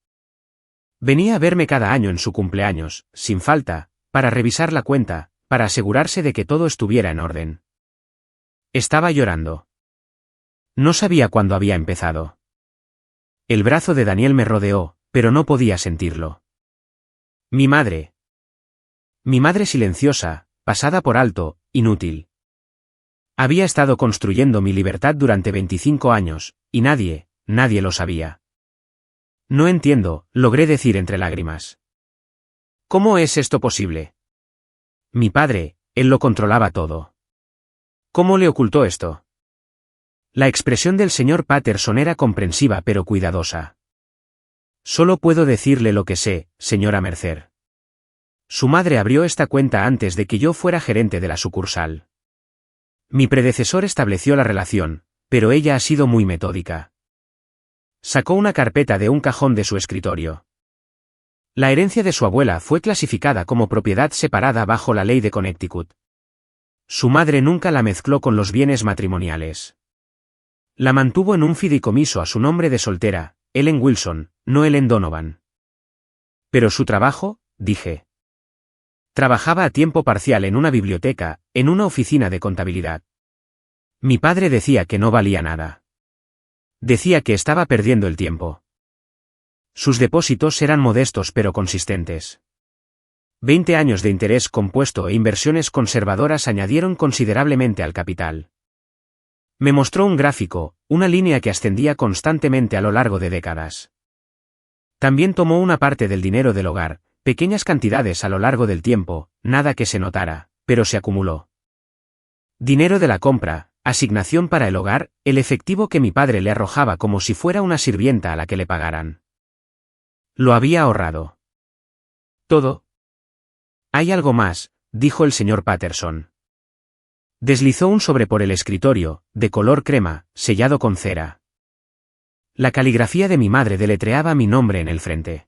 Venía a verme cada año en su cumpleaños, sin falta, para revisar la cuenta, para asegurarse de que todo estuviera en orden. Estaba llorando. No sabía cuándo había empezado. El brazo de Daniel me rodeó, pero no podía sentirlo. Mi madre. Mi madre silenciosa, pasada por alto, inútil. Había estado construyendo mi libertad durante 25 años, y nadie lo sabía. No entiendo, logré decir entre lágrimas. ¿Cómo es esto posible? Mi padre, él lo controlaba todo. ¿Cómo le ocultó esto? La expresión del señor Patterson era comprensiva pero cuidadosa. Solo puedo decirle lo que sé, señora Mercer. Su madre abrió esta cuenta antes de que yo fuera gerente de la sucursal. Mi predecesor estableció la relación, pero ella ha sido muy metódica. Sacó una carpeta de un cajón de su escritorio. La herencia de su abuela fue clasificada como propiedad separada bajo la ley de Connecticut. Su madre nunca la mezcló con los bienes matrimoniales. La mantuvo en un fideicomiso a su nombre de soltera, Ellen Wilson, no Ellen Donovan. Pero su trabajo, dije. Trabajaba a tiempo parcial en una biblioteca, en una oficina de contabilidad. Mi padre decía que no valía nada. Decía que estaba perdiendo el tiempo. Sus depósitos eran modestos pero consistentes. 20 años de interés compuesto e inversiones conservadoras añadieron considerablemente al capital. Me mostró un gráfico, una línea que ascendía constantemente a lo largo de décadas. También tomó una parte del dinero del hogar, pequeñas cantidades a lo largo del tiempo, nada que se notara, pero se acumuló. Dinero de la compra, asignación para el hogar, el efectivo que mi padre le arrojaba como si fuera una sirvienta a la que le pagaran. Lo había ahorrado. ¿Todo? Hay algo más, dijo el señor Patterson. Deslizó un sobre por el escritorio, de color crema, sellado con cera. La caligrafía de mi madre deletreaba mi nombre en el frente.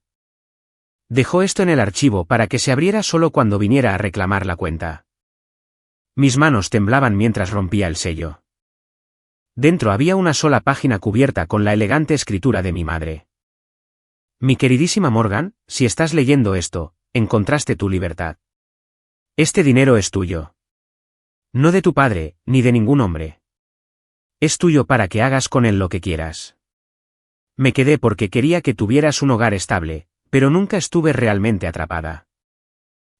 Dejó esto en el archivo para que se abriera solo cuando viniera a reclamar la cuenta. Mis manos temblaban mientras rompía el sello. Dentro había una sola página cubierta con la elegante escritura de mi madre. Mi queridísima Morgan, si estás leyendo esto, encontraste tu libertad. Este dinero es tuyo. No de tu padre, ni de ningún hombre. Es tuyo para que hagas con él lo que quieras. Me quedé porque quería que tuvieras un hogar estable, pero nunca estuve realmente atrapada.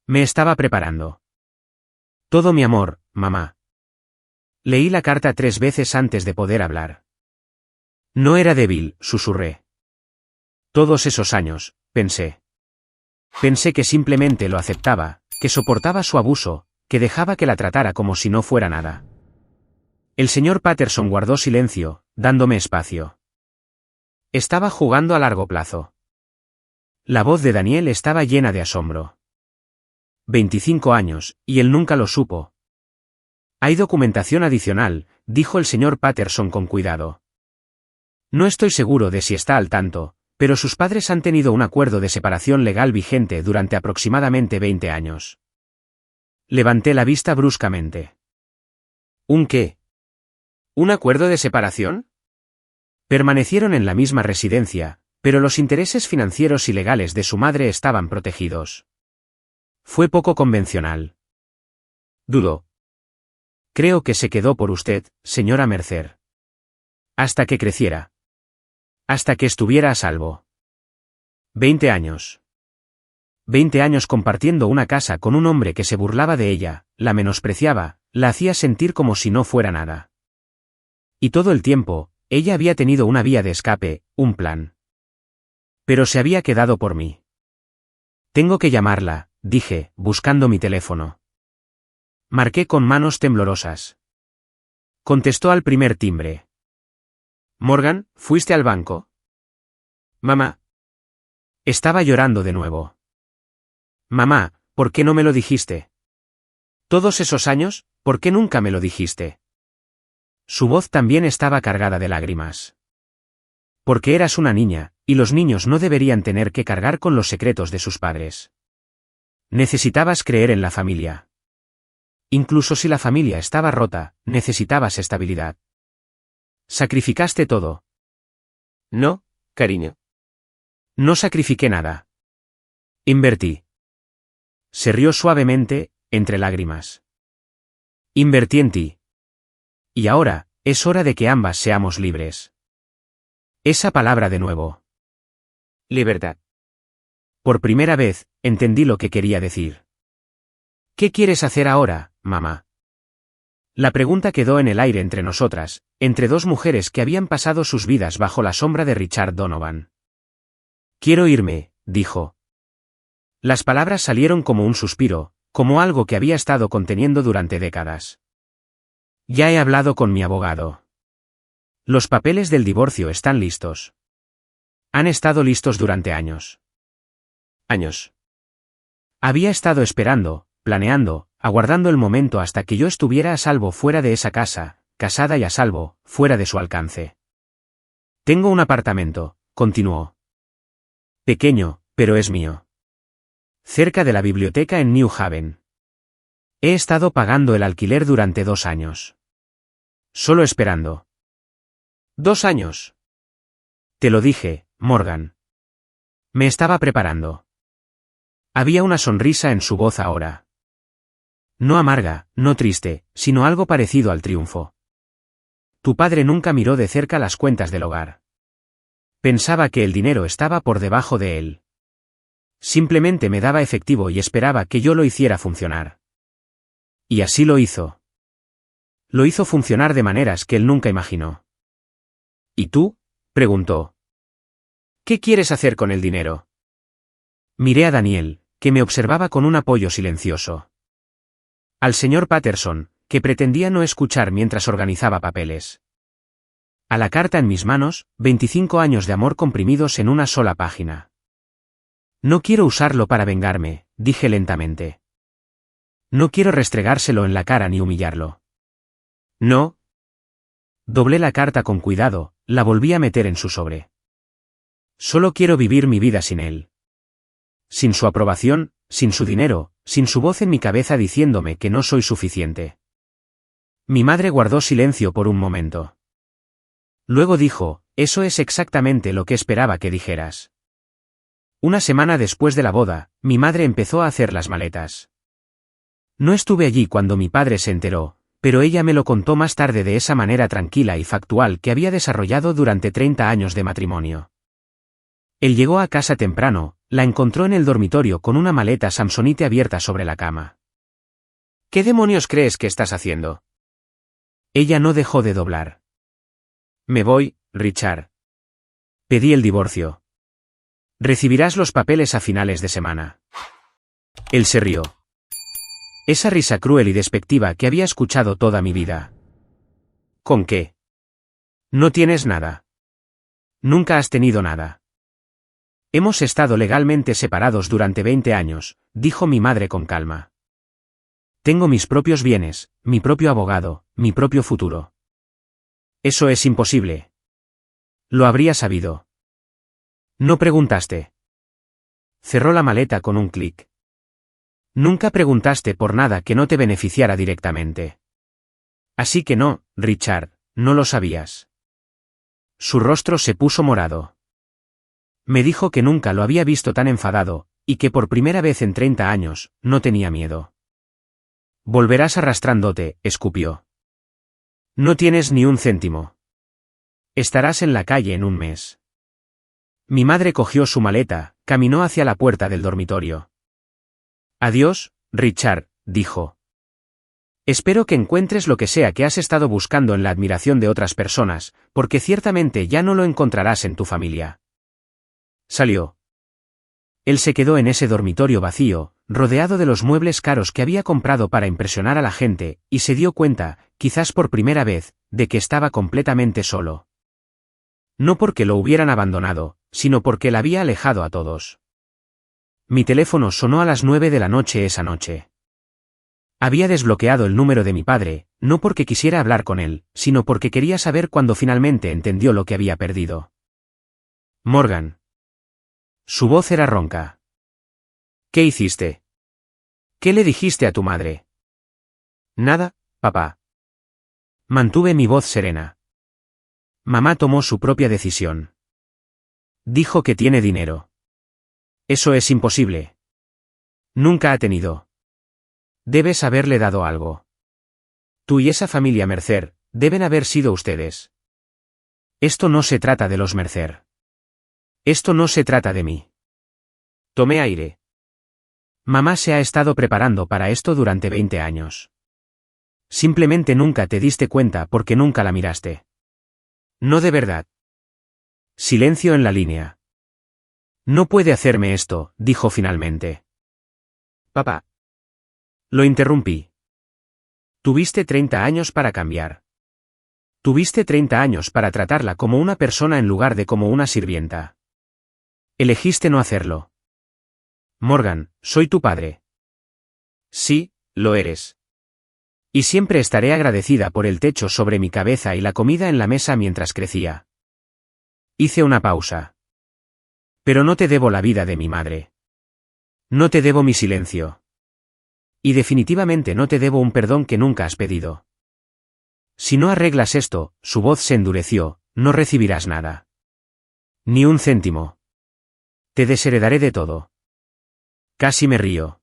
Me estaba preparando. Todo mi amor, mamá. Leí la carta 3 veces antes de poder hablar. No era débil, susurré. Todos esos años, pensé. Pensé que simplemente lo aceptaba, que soportaba su abuso, que dejaba que la tratara como si no fuera nada. El señor Patterson guardó silencio, dándome espacio. Estaba jugando a largo plazo. La voz de Daniel estaba llena de asombro. 25 años, y él nunca lo supo. Hay documentación adicional, dijo el señor Patterson con cuidado. No estoy seguro de si está al tanto, pero sus padres han tenido un acuerdo de separación legal vigente durante aproximadamente 20 años. Levanté la vista bruscamente. ¿Un qué? ¿Un acuerdo de separación? Permanecieron en la misma residencia, pero los intereses financieros y legales de su madre estaban protegidos. Fue poco convencional. Dudo. Creo que se quedó por usted, señora Mercer. Hasta que creciera. Hasta que estuviera a salvo. 20 años. 20 años compartiendo una casa con un hombre que se burlaba de ella, la menospreciaba, la hacía sentir como si no fuera nada. Y todo el tiempo, ella había tenido una vía de escape, un plan. Pero se había quedado por mí. Tengo que llamarla, dije, buscando mi teléfono. Marqué con manos temblorosas. Contestó al primer timbre. Morgan, ¿fuiste al banco? Mamá. Estaba llorando de nuevo. Mamá, ¿por qué no me lo dijiste? Todos esos años, ¿por qué nunca me lo dijiste? Su voz también estaba cargada de lágrimas. Porque eras una niña, y los niños no deberían tener que cargar con los secretos de sus padres. Necesitabas creer en la familia. Incluso si la familia estaba rota, necesitabas estabilidad. Sacrificaste todo. No, cariño. No sacrifiqué nada. Invertí. Se rió suavemente, entre lágrimas. Invertí en ti. Y ahora, es hora de que ambas seamos libres. Esa palabra de nuevo. Libertad. Por primera vez, entendí lo que quería decir. ¿Qué quieres hacer ahora, mamá? La pregunta quedó en el aire entre nosotras, entre dos mujeres que habían pasado sus vidas bajo la sombra de Richard Donovan. Quiero irme, dijo. Las palabras salieron como un suspiro, como algo que había estado conteniendo durante décadas. Ya he hablado con mi abogado. Los papeles del divorcio están listos. Han estado listos durante años. Años. Había estado esperando, planeando, aguardando el momento hasta que yo estuviera a salvo fuera de esa casa, casada y a salvo, fuera de su alcance. Tengo un apartamento, continuó. Pequeño, pero es mío. Cerca de la biblioteca en New Haven. He estado pagando el alquiler durante 2 años. Solo esperando. 2 años. Te lo dije, Morgan. Me estaba preparando. Había una sonrisa en su voz ahora. No amarga, no triste, sino algo parecido al triunfo. Tu padre nunca miró de cerca las cuentas del hogar. Pensaba que el dinero estaba por debajo de él. Simplemente me daba efectivo y esperaba que yo lo hiciera funcionar. Y así lo hizo. Lo hizo funcionar de maneras que él nunca imaginó. ¿Y tú? Preguntó. ¿Qué quieres hacer con el dinero? Miré a Daniel, que me observaba con un apoyo silencioso. Al señor Patterson, que pretendía no escuchar mientras organizaba papeles. A la carta en mis manos, 25 años de amor comprimidos en una sola página. No quiero usarlo para vengarme, dije lentamente. No quiero restregárselo en la cara ni humillarlo. No. Doblé la carta con cuidado, la volví a meter en su sobre. Solo quiero vivir mi vida sin él. Sin su aprobación, sin su dinero, sin su voz en mi cabeza diciéndome que no soy suficiente. Mi madre guardó silencio por un momento. Luego dijo, eso es exactamente lo que esperaba que dijeras. Una semana después de la boda, mi madre empezó a hacer las maletas. No estuve allí cuando mi padre se enteró, pero ella me lo contó más tarde de esa manera tranquila y factual que había desarrollado durante 30 años de matrimonio. Él llegó a casa temprano, la encontró en el dormitorio con una maleta samsonite abierta sobre la cama. ¿Qué demonios crees que estás haciendo? Ella no dejó de doblar. Me voy, Richard. Pedí el divorcio. Recibirás los papeles a finales de semana. Él se rió. Esa risa cruel y despectiva que había escuchado toda mi vida. ¿Con qué? No tienes nada. Nunca has tenido nada. Hemos estado legalmente separados durante 20 años, dijo mi madre con calma. Tengo mis propios bienes, mi propio abogado, mi propio futuro. Eso es imposible. Lo habría sabido. No preguntaste. Cerró la maleta con un clic. Nunca preguntaste por nada que no te beneficiara directamente. Así que no, Richard, no lo sabías. Su rostro se puso morado. Me dijo que nunca lo había visto tan enfadado, y que por primera vez en 30 años, no tenía miedo. Volverás arrastrándote, escupió. No tienes ni un céntimo. Estarás en la calle en un mes. Mi madre cogió su maleta, caminó hacia la puerta del dormitorio. Adiós, Richard, dijo. Espero que encuentres lo que sea que has estado buscando en la admiración de otras personas, porque ciertamente ya no lo encontrarás en tu familia. Salió. Él se quedó en ese dormitorio vacío, rodeado de los muebles caros que había comprado para impresionar a la gente, y se dio cuenta, quizás por primera vez, de que estaba completamente solo. No porque lo hubieran abandonado, sino porque la había alejado a todos. Mi teléfono sonó a las 9 de la noche esa noche. Había desbloqueado el número de mi padre, no porque quisiera hablar con él, sino porque quería saber cuándo finalmente entendió lo que había perdido. Morgan. Su voz era ronca. ¿Qué hiciste? ¿Qué le dijiste a tu madre? Nada, papá. Mantuve mi voz serena. Mamá tomó su propia decisión. Dijo que tiene dinero. Eso es imposible. Nunca ha tenido. Debes haberle dado algo. Tú y esa familia Mercer, deben haber sido ustedes. Esto no se trata de los Mercer. Esto no se trata de mí. Tomé aire. Mamá se ha estado preparando para esto durante 20 años. Simplemente nunca te diste cuenta porque nunca la miraste. No de verdad. Silencio en la línea. No puede hacerme esto, dijo finalmente. Papá. Lo interrumpí. Tuviste 30 años para cambiar. Tuviste 30 años para tratarla como una persona en lugar de como una sirvienta. Elegiste no hacerlo. Morgan, soy tu padre. Sí, lo eres. Y siempre estaré agradecida por el techo sobre mi cabeza y la comida en la mesa mientras crecía. Hice una pausa. Pero no te debo la vida de mi madre. No te debo mi silencio. Y definitivamente no te debo un perdón que nunca has pedido. Si no arreglas esto, su voz se endureció, no recibirás nada. Ni un céntimo. Te desheredaré de todo. Casi me río.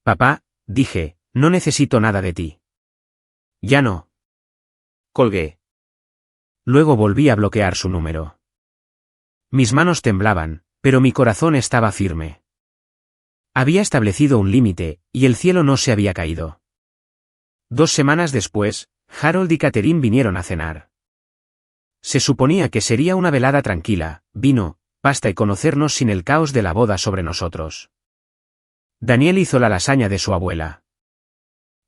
Papá, dije, no necesito nada de ti. Ya no. Colgué. Luego volví a bloquear su número. Mis manos temblaban, pero mi corazón estaba firme. Había establecido un límite, y el cielo no se había caído. 2 semanas después, Harold y Catherine vinieron a cenar. Se suponía que sería una velada tranquila, vino, pasta y conocernos sin el caos de la boda sobre nosotros. Daniel hizo la lasaña de su abuela.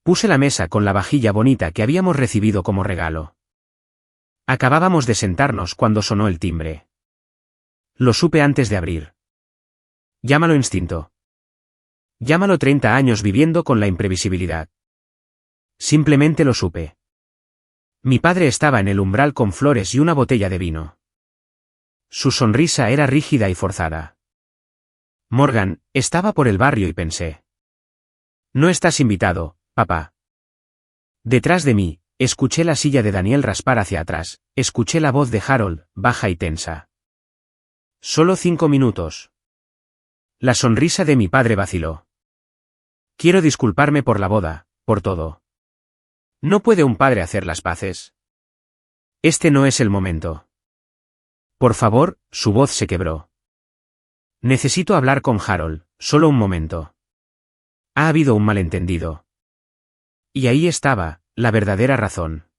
Puse la mesa con la vajilla bonita que habíamos recibido como regalo. Acabábamos de sentarnos cuando sonó el timbre. Lo supe antes de abrir. Llámalo instinto. Llámalo 30 años viviendo con la imprevisibilidad. Simplemente lo supe. Mi padre estaba en el umbral con flores y una botella de vino. Su sonrisa era rígida y forzada. Morgan, estaba por el barrio y pensé. No estás invitado, papá. Detrás de mí, escuché la silla de Daniel raspar hacia atrás, escuché la voz de Harold, baja y tensa. Solo 5 minutos. La sonrisa de mi padre vaciló. Quiero disculparme por la boda, por todo. ¿No puede un padre hacer las paces? Este no es el momento. Por favor, su voz se quebró. Necesito hablar con Harold, solo un momento. Ha habido un malentendido. Y ahí estaba, la verdadera razón.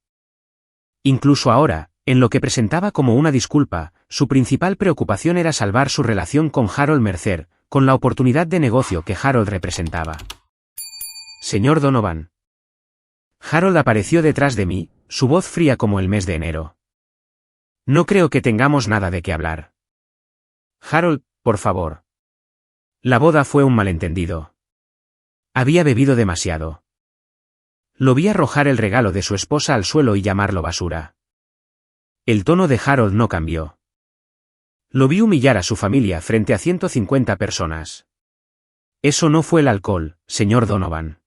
Incluso ahora, En lo que presentaba como una disculpa, su principal preocupación era salvar su relación con Harold Mercer, con la oportunidad de negocio que Harold representaba. Señor Donovan. Harold apareció detrás de mí, su voz fría como el mes de enero. No creo que tengamos nada de qué hablar. Harold, por favor. La boda fue un malentendido. Había bebido demasiado. Lo vi arrojar el regalo de su esposa al suelo y llamarlo basura. El tono de Harold no cambió. Lo vi humillar a su familia frente a 150 personas. Eso no fue el alcohol, señor Donovan.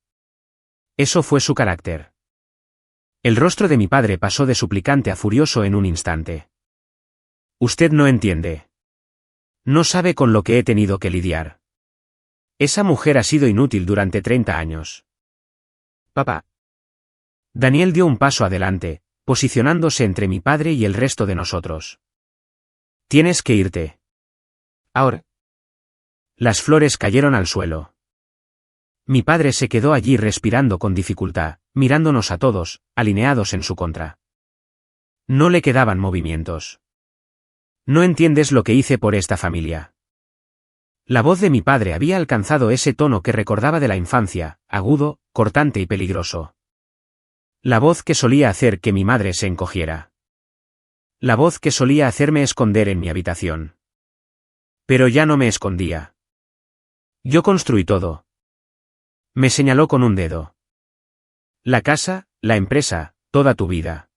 Eso fue su carácter. El rostro de mi padre pasó de suplicante a furioso en un instante. Usted no entiende. No sabe con lo que he tenido que lidiar. Esa mujer ha sido inútil durante 30 años. Papá. Daniel dio un paso adelante, posicionándose entre mi padre y el resto de nosotros. Tienes que irte. Ahora. Las flores cayeron al suelo. Mi padre se quedó allí respirando con dificultad, mirándonos a todos, alineados en su contra. No le quedaban movimientos. No entiendes lo que hice por esta familia. La voz de mi padre había alcanzado ese tono que recordaba de la infancia, agudo, cortante y peligroso. La voz que solía hacer que mi madre se encogiera. La voz que solía hacerme esconder en mi habitación. Pero ya no me escondía. Yo construí todo. Me señaló con un dedo. La casa, la empresa, toda tu vida.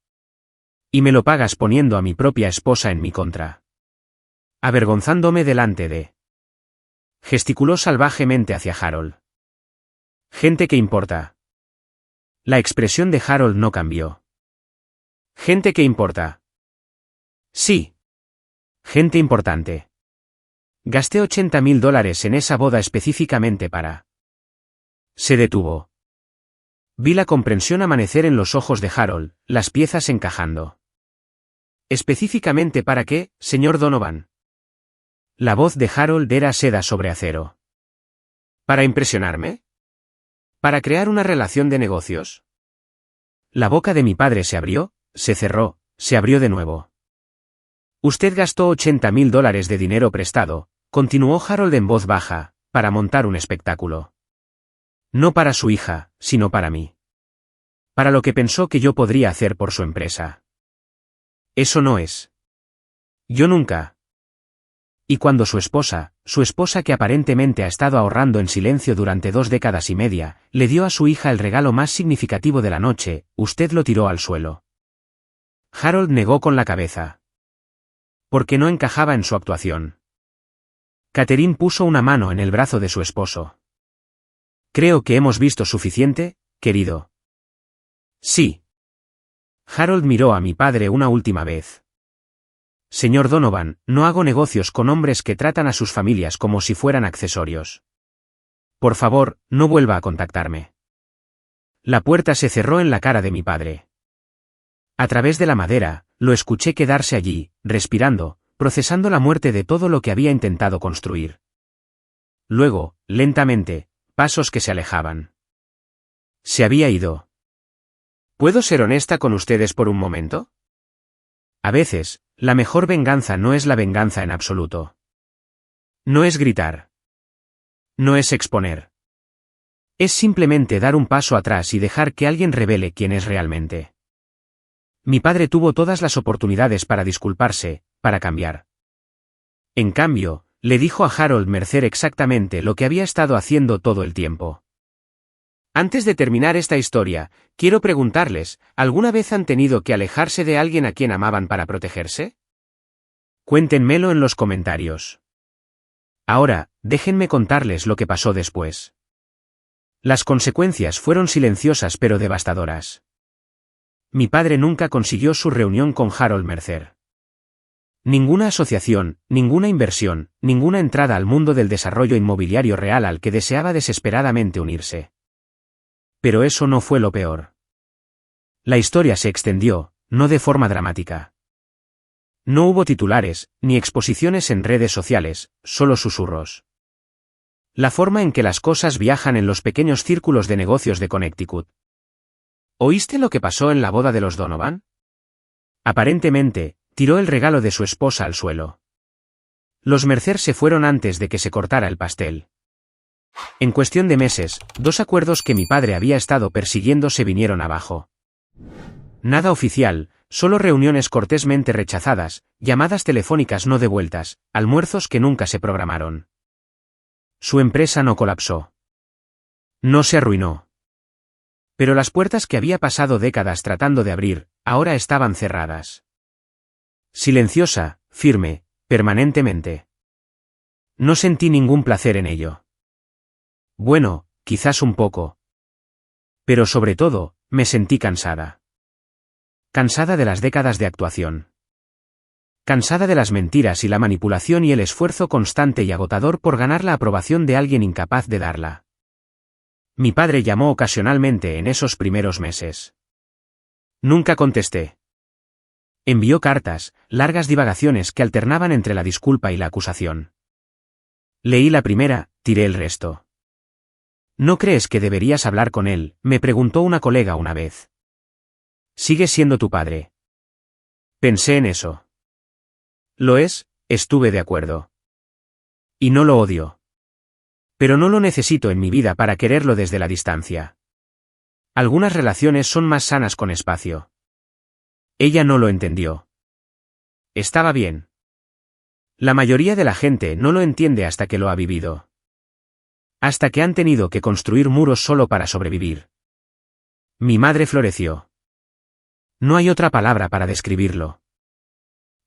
Y me lo pagas poniendo a mi propia esposa en mi contra. Avergonzándome delante de... Gesticuló salvajemente hacia Harold. Gente que importa. La expresión de Harold no cambió. Gente que importa. Sí. Gente importante. Gasté $80,000 en esa boda específicamente para... Se detuvo. Vi la comprensión amanecer en los ojos de Harold, las piezas encajando. ¿Específicamente para qué, señor Donovan? La voz de Harold era seda sobre acero. ¿Para impresionarme? ¿Para crear una relación de negocios? La boca de mi padre se abrió, se cerró, se abrió de nuevo. Usted gastó $80,000 de dinero prestado, continuó Harold en voz baja, para montar un espectáculo. No para su hija, sino para mí. Para lo que pensó que yo podría hacer por su empresa. Eso no es. Yo nunca. Y cuando su esposa que aparentemente ha estado ahorrando en silencio durante 2 décadas y media, le dio a su hija el regalo más significativo de la noche, usted lo tiró al suelo. Harold negó con la cabeza. Porque no encajaba en su actuación. Catherine puso una mano en el brazo de su esposo. Creo que hemos visto suficiente, querido. Sí. Harold miró a mi padre una última vez. Señor Donovan, no hago negocios con hombres que tratan a sus familias como si fueran accesorios. Por favor, no vuelva a contactarme. La puerta se cerró en la cara de mi padre. A través de la madera, lo escuché quedarse allí, respirando, procesando la muerte de todo lo que había intentado construir. Luego, lentamente, pasos que se alejaban. Se había ido. ¿Puedo ser honesta con ustedes por un momento? A veces, la mejor venganza no es la venganza en absoluto. No es gritar. No es exponer. Es simplemente dar un paso atrás y dejar que alguien revele quién es realmente. Mi padre tuvo todas las oportunidades para disculparse, para cambiar. En cambio, le dijo a Harold Mercer exactamente lo que había estado haciendo todo el tiempo. Antes de terminar esta historia, quiero preguntarles, ¿alguna vez han tenido que alejarse de alguien a quien amaban para protegerse? Cuéntenmelo en los comentarios. Ahora, déjenme contarles lo que pasó después. Las consecuencias fueron silenciosas pero devastadoras. Mi padre nunca consiguió su reunión con Harold Mercer. Ninguna asociación, ninguna inversión, ninguna entrada al mundo del desarrollo inmobiliario real al que deseaba desesperadamente unirse. Pero eso no fue lo peor. La historia se extendió, no de forma dramática. No hubo titulares, ni exposiciones en redes sociales, solo susurros. La forma en que las cosas viajan en los pequeños círculos de negocios de Connecticut. ¿Oíste lo que pasó en la boda de los Donovan? Aparentemente, tiró el regalo de su esposa al suelo. Los Mercer se fueron antes de que se cortara el pastel. En cuestión de meses, 2 acuerdos que mi padre había estado persiguiendo se vinieron abajo. Nada oficial, solo reuniones cortésmente rechazadas, llamadas telefónicas no devueltas, almuerzos que nunca se programaron. Su empresa no colapsó. No se arruinó. Pero las puertas que había pasado décadas tratando de abrir, ahora estaban cerradas. Silenciosa, firme, permanentemente. No sentí ningún placer en ello. Bueno, quizás un poco. Pero sobre todo, me sentí cansada. Cansada de las décadas de actuación. Cansada de las mentiras y la manipulación y el esfuerzo constante y agotador por ganar la aprobación de alguien incapaz de darla. Mi padre llamó ocasionalmente en esos primeros meses. Nunca contesté. Envió cartas, largas divagaciones que alternaban entre la disculpa y la acusación. Leí la primera, tiré el resto. ¿No crees que deberías hablar con él?, me preguntó una colega una vez. Sigue siendo tu padre. Pensé en eso. Lo es, estuve de acuerdo. Y no lo odio. Pero no lo necesito en mi vida para quererlo desde la distancia. Algunas relaciones son más sanas con espacio. Ella no lo entendió. Estaba bien. La mayoría de la gente no lo entiende hasta que lo ha vivido. Hasta que han tenido que construir muros solo para sobrevivir. Mi madre floreció. No hay otra palabra para describirlo.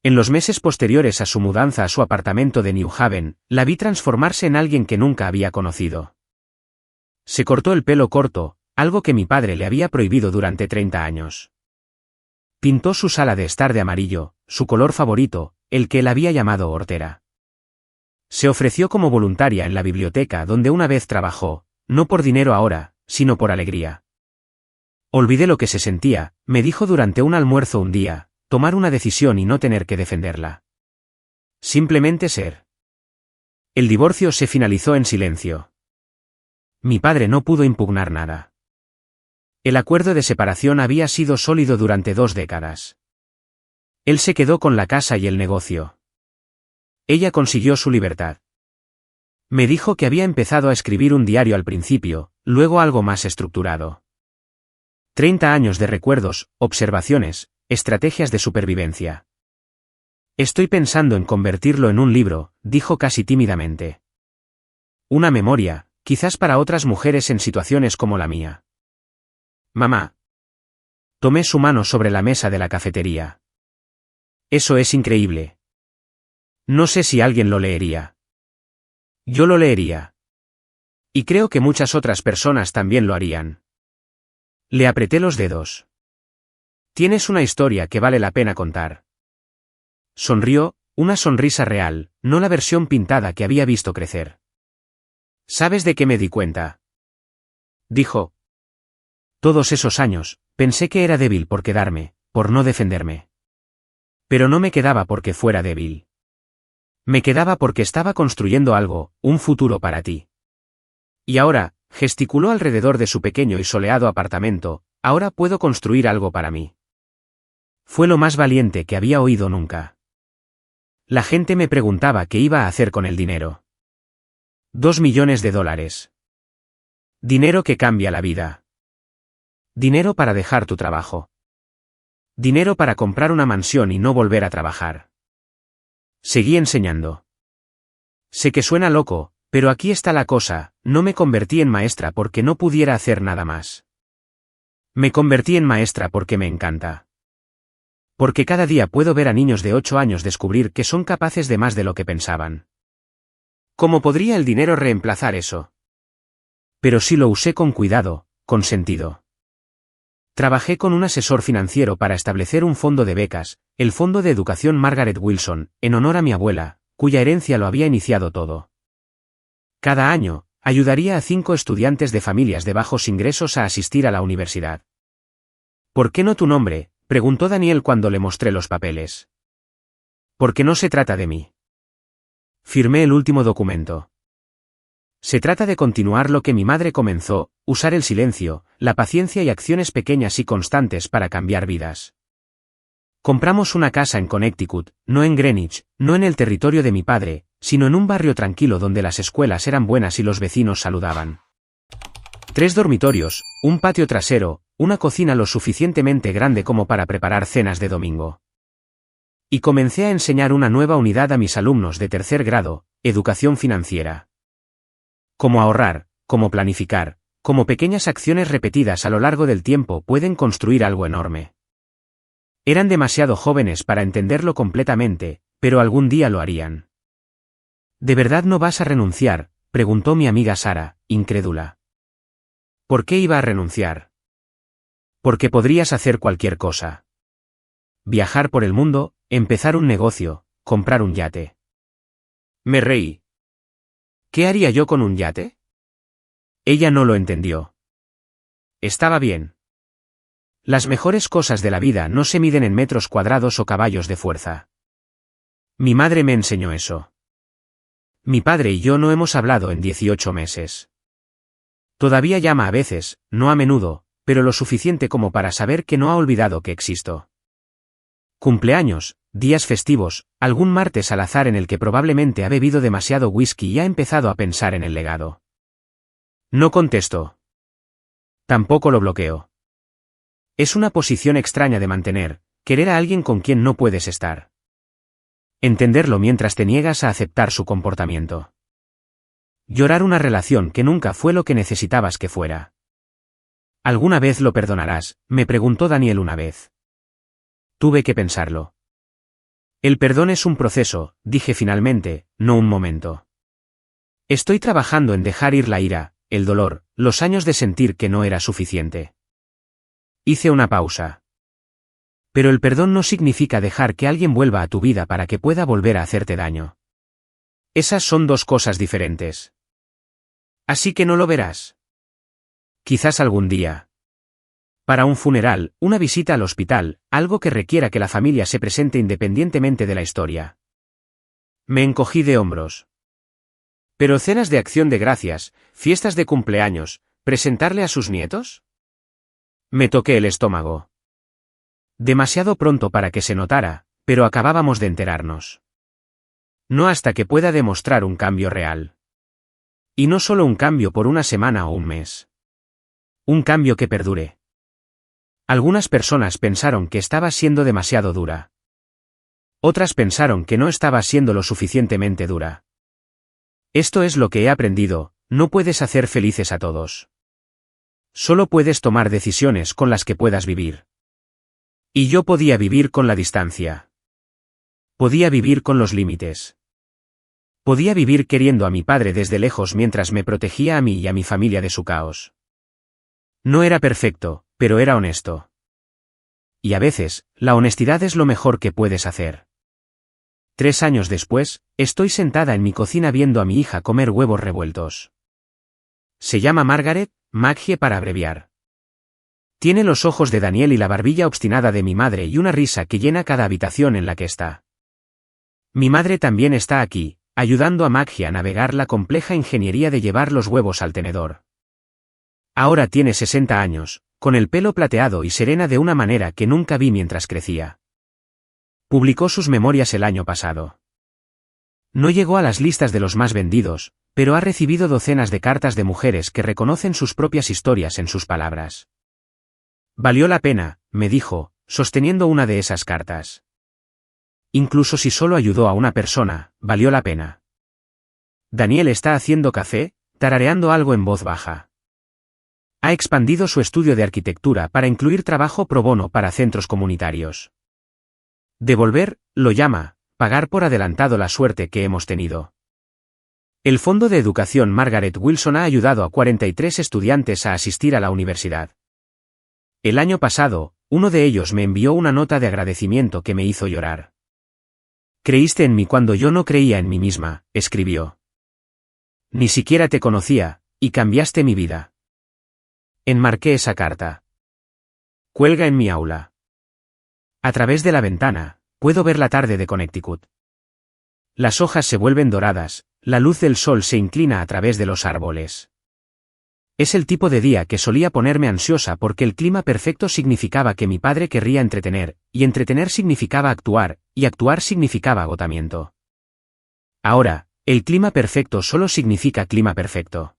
En los meses posteriores a su mudanza a su apartamento de New Haven, la vi transformarse en alguien que nunca había conocido. Se cortó el pelo corto, algo que mi padre le había prohibido durante 30 años. Pintó su sala de estar de amarillo, su color favorito, el que él había llamado hortera. Se ofreció como voluntaria en la biblioteca donde una vez trabajó, no por dinero ahora, sino por alegría. Olvidé lo que se sentía, me dijo durante un almuerzo un día, tomar una decisión y no tener que defenderla. Simplemente ser. El divorcio se finalizó en silencio. Mi padre no pudo impugnar nada. El acuerdo de separación había sido sólido durante 2 décadas. Él se quedó con la casa y el negocio. Ella consiguió su libertad. Me dijo que había empezado a escribir un diario al principio, luego algo más estructurado. 30 años de recuerdos, observaciones, estrategias de supervivencia. Estoy pensando en convertirlo en un libro, dijo casi tímidamente. Una memoria, quizás para otras mujeres en situaciones como la mía. Mamá. Tomé su mano sobre la mesa de la cafetería. Eso es increíble. No sé si alguien lo leería. Yo lo leería. Y creo que muchas otras personas también lo harían. Le apreté los dedos. Tienes una historia que vale la pena contar. Sonrió, una sonrisa real, no la versión pintada que había visto crecer. ¿Sabes de qué me di cuenta? Dijo. Todos esos años, pensé que era débil por quedarme, por no defenderme. Pero no me quedaba porque fuera débil. Me quedaba porque estaba construyendo algo, un futuro para ti. Y ahora, gesticuló alrededor de su pequeño y soleado apartamento, ahora puedo construir algo para mí. Fue lo más valiente que había oído nunca. La gente me preguntaba qué iba a hacer con el dinero. $2 millones. Dinero que cambia la vida. Dinero para dejar tu trabajo. Dinero para comprar una mansión y no volver a trabajar. Seguí enseñando. Sé que suena loco, pero aquí está la cosa, no me convertí en maestra porque no pudiera hacer nada más. Me convertí en maestra porque me encanta. Porque cada día puedo ver a niños de 8 años descubrir que son capaces de más de lo que pensaban. ¿Cómo podría el dinero reemplazar eso? Pero sí lo usé con cuidado, con sentido. Trabajé con un asesor financiero para establecer un fondo de becas, el Fondo de Educación Margaret Wilson, en honor a mi abuela, cuya herencia lo había iniciado todo. Cada año, ayudaría a 5 estudiantes de familias de bajos ingresos a asistir a la universidad. ¿Por qué no tu nombre?, preguntó Daniel cuando le mostré los papeles. Porque no se trata de mí. Firmé el último documento. Se trata de continuar lo que mi madre comenzó, usar el silencio, la paciencia y acciones pequeñas y constantes para cambiar vidas. Compramos una casa en Connecticut, no en Greenwich, no en el territorio de mi padre, sino en un barrio tranquilo donde las escuelas eran buenas y los vecinos saludaban. 3 dormitorios, un patio trasero, una cocina lo suficientemente grande como para preparar cenas de domingo. Y comencé a enseñar una nueva unidad a mis alumnos de tercer grado, educación financiera. Cómo ahorrar, cómo planificar, cómo pequeñas acciones repetidas a lo largo del tiempo pueden construir algo enorme. Eran demasiado jóvenes para entenderlo completamente, pero algún día lo harían. ¿De verdad no vas a renunciar?, preguntó mi amiga Sara, incrédula. ¿Por qué iba a renunciar? Porque podrías hacer cualquier cosa. Viajar por el mundo, empezar un negocio, comprar un yate. Me reí. ¿Qué haría yo con un yate? Ella no lo entendió. Estaba bien. Las mejores cosas de la vida no se miden en metros cuadrados o caballos de fuerza. Mi madre me enseñó eso. Mi padre y yo no hemos hablado en 18 meses. Todavía llama a veces, no a menudo, pero lo suficiente como para saber que no ha olvidado que existo. Cumpleaños, días festivos, algún martes al azar en el que probablemente ha bebido demasiado whisky y ha empezado a pensar en el legado. No contesto. Tampoco lo bloqueo. Es una posición extraña de mantener, querer a alguien con quien no puedes estar. Entenderlo mientras te niegas a aceptar su comportamiento. Llorar una relación que nunca fue lo que necesitabas que fuera. ¿Alguna vez lo perdonarás?, me preguntó Daniel una vez. Tuve que pensarlo. El perdón es un proceso, dije finalmente, no un momento. Estoy trabajando en dejar ir la ira, el dolor, los años de sentir que no era suficiente. Hice una pausa. Pero el perdón no significa dejar que alguien vuelva a tu vida para que pueda volver a hacerte daño. Esas son dos cosas diferentes. Así que no lo verás. Quizás algún día. Para un funeral, una visita al hospital, algo que requiera que la familia se presente independientemente de la historia. Me encogí de hombros. Pero cenas de acción de gracias, fiestas de cumpleaños, ¿presentarle a sus nietos? Me toqué el estómago. Demasiado pronto para que se notara, pero acabábamos de enterarnos. No hasta que pueda demostrar un cambio real. Y no solo un cambio por una semana o un mes. Un cambio que perdure. Algunas personas pensaron que estaba siendo demasiado dura. Otras pensaron que no estaba siendo lo suficientemente dura. Esto es lo que he aprendido, no puedes hacer felices a todos. Solo puedes tomar decisiones con las que puedas vivir. Y yo podía vivir con la distancia. Podía vivir con los límites. Podía vivir queriendo a mi padre desde lejos mientras me protegía a mí y a mi familia de su caos. No era perfecto, pero era honesto. Y a veces, la honestidad es lo mejor que puedes hacer. 3 años después, estoy sentada en mi cocina viendo a mi hija comer huevos revueltos. Se llama Margaret, Maggie para abreviar. Tiene los ojos de Daniel y la barbilla obstinada de mi madre y una risa que llena cada habitación en la que está. Mi madre también está aquí, ayudando a Maggie a navegar la compleja ingeniería de llevar los huevos al tenedor. Ahora tiene 60 años, con el pelo plateado y serena de una manera que nunca vi mientras crecía. Publicó sus memorias el año pasado. No llegó a las listas de los más vendidos, pero ha recibido docenas de cartas de mujeres que reconocen sus propias historias en sus palabras. Valió la pena, me dijo, sosteniendo una de esas cartas. Incluso si solo ayudó a una persona, valió la pena. Daniel está haciendo café, tarareando algo en voz baja. Ha expandido su estudio de arquitectura para incluir trabajo pro bono para centros comunitarios. Devolver, lo llama, pagar por adelantado la suerte que hemos tenido. El Fondo de Educación Margaret Wilson ha ayudado a 43 estudiantes a asistir a la universidad. El año pasado, uno de ellos me envió una nota de agradecimiento que me hizo llorar. Creíste en mí cuando yo no creía en mí misma, escribió. Ni siquiera te conocía, y cambiaste mi vida. Enmarqué esa carta. Cuelga en mi aula. A través de la ventana, puedo ver la tarde de Connecticut. Las hojas se vuelven doradas, la luz del sol se inclina a través de los árboles. Es el tipo de día que solía ponerme ansiosa porque el clima perfecto significaba que mi padre querría entretener, y entretener significaba actuar, y actuar significaba agotamiento. Ahora, el clima perfecto solo significa clima perfecto.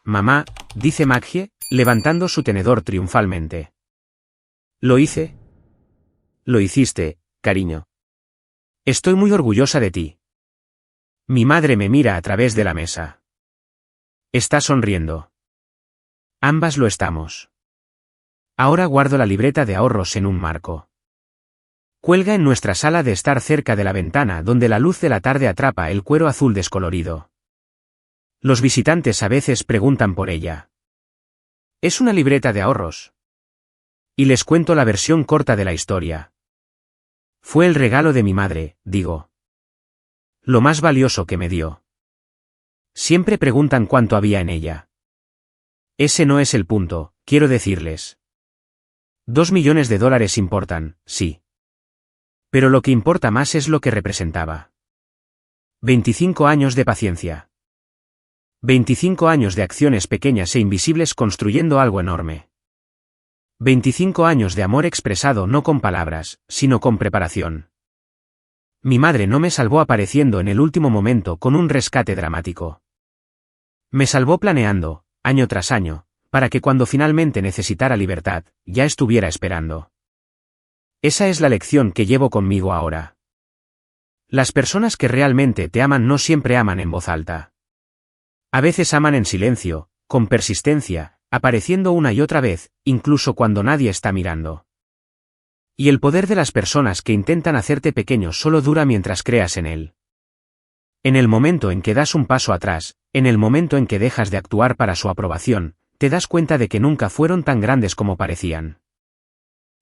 Mamá, dice Maggie, levantando su tenedor triunfalmente. ¿Lo hice? Lo hiciste, cariño. Estoy muy orgullosa de ti. Mi madre me mira a través de la mesa. Está sonriendo. Ambas lo estamos. Ahora guardo la libreta de ahorros en un marco. Cuelga en nuestra sala de estar cerca de la ventana donde la luz de la tarde atrapa el cuero azul descolorido. Los visitantes a veces preguntan por ella. Es una libreta de ahorros. Y les cuento la versión corta de la historia. Fue el regalo de mi madre, digo. Lo más valioso que me dio. Siempre preguntan cuánto había en ella. Ese no es el punto, quiero decirles. $2 millones importan, sí. Pero lo que importa más es lo que representaba. 25 años de paciencia. 25 años de acciones pequeñas e invisibles construyendo algo enorme. 25 años de amor expresado no con palabras, sino con preparación. Mi madre no me salvó apareciendo en el último momento con un rescate dramático. Me salvó planeando, año tras año, para que cuando finalmente necesitara libertad, ya estuviera esperando. Esa es la lección que llevo conmigo ahora. Las personas que realmente te aman no siempre aman en voz alta. A veces aman en silencio, con persistencia, apareciendo una y otra vez, incluso cuando nadie está mirando. Y el poder de las personas que intentan hacerte pequeño solo dura mientras creas en él. En el momento en que das un paso atrás, en el momento en que dejas de actuar para su aprobación, te das cuenta de que nunca fueron tan grandes como parecían.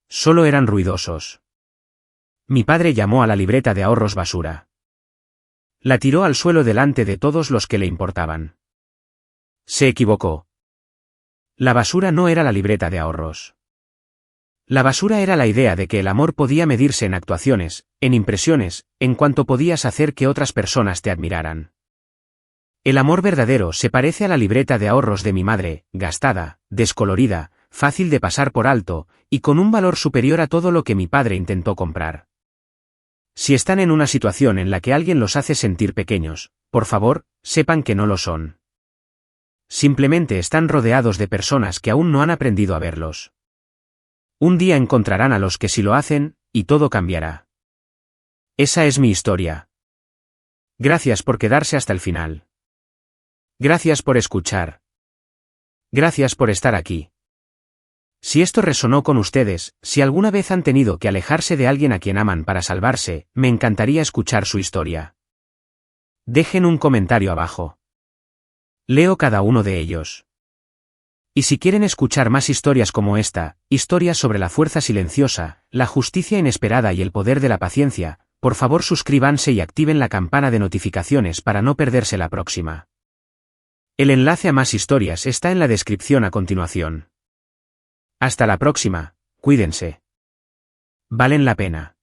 Solo eran ruidosos. Mi padre llamó a la libreta de ahorros basura. La tiró al suelo delante de todos los que le importaban. Se equivocó. La basura no era la libreta de ahorros. La basura era la idea de que el amor podía medirse en actuaciones, en impresiones, en cuanto podías hacer que otras personas te admiraran. El amor verdadero se parece a la libreta de ahorros de mi madre, gastada, descolorida, fácil de pasar por alto, y con un valor superior a todo lo que mi padre intentó comprar. Si están en una situación en la que alguien los hace sentir pequeños, por favor, sepan que no lo son. Simplemente están rodeados de personas que aún no han aprendido a verlos. Un día encontrarán a los que sí lo hacen, y todo cambiará. Esa es mi historia. Gracias por quedarse hasta el final. Gracias por escuchar. Gracias por estar aquí. Si esto resonó con ustedes, si alguna vez han tenido que alejarse de alguien a quien aman para salvarse, me encantaría escuchar su historia. Dejen un comentario abajo. Leo cada uno de ellos. Y si quieren escuchar más historias como esta, historias sobre la fuerza silenciosa, la justicia inesperada y el poder de la paciencia, por favor suscríbanse y activen la campana de notificaciones para no perderse la próxima. El enlace a más historias está en la descripción a continuación. Hasta la próxima, cuídense. Valen la pena.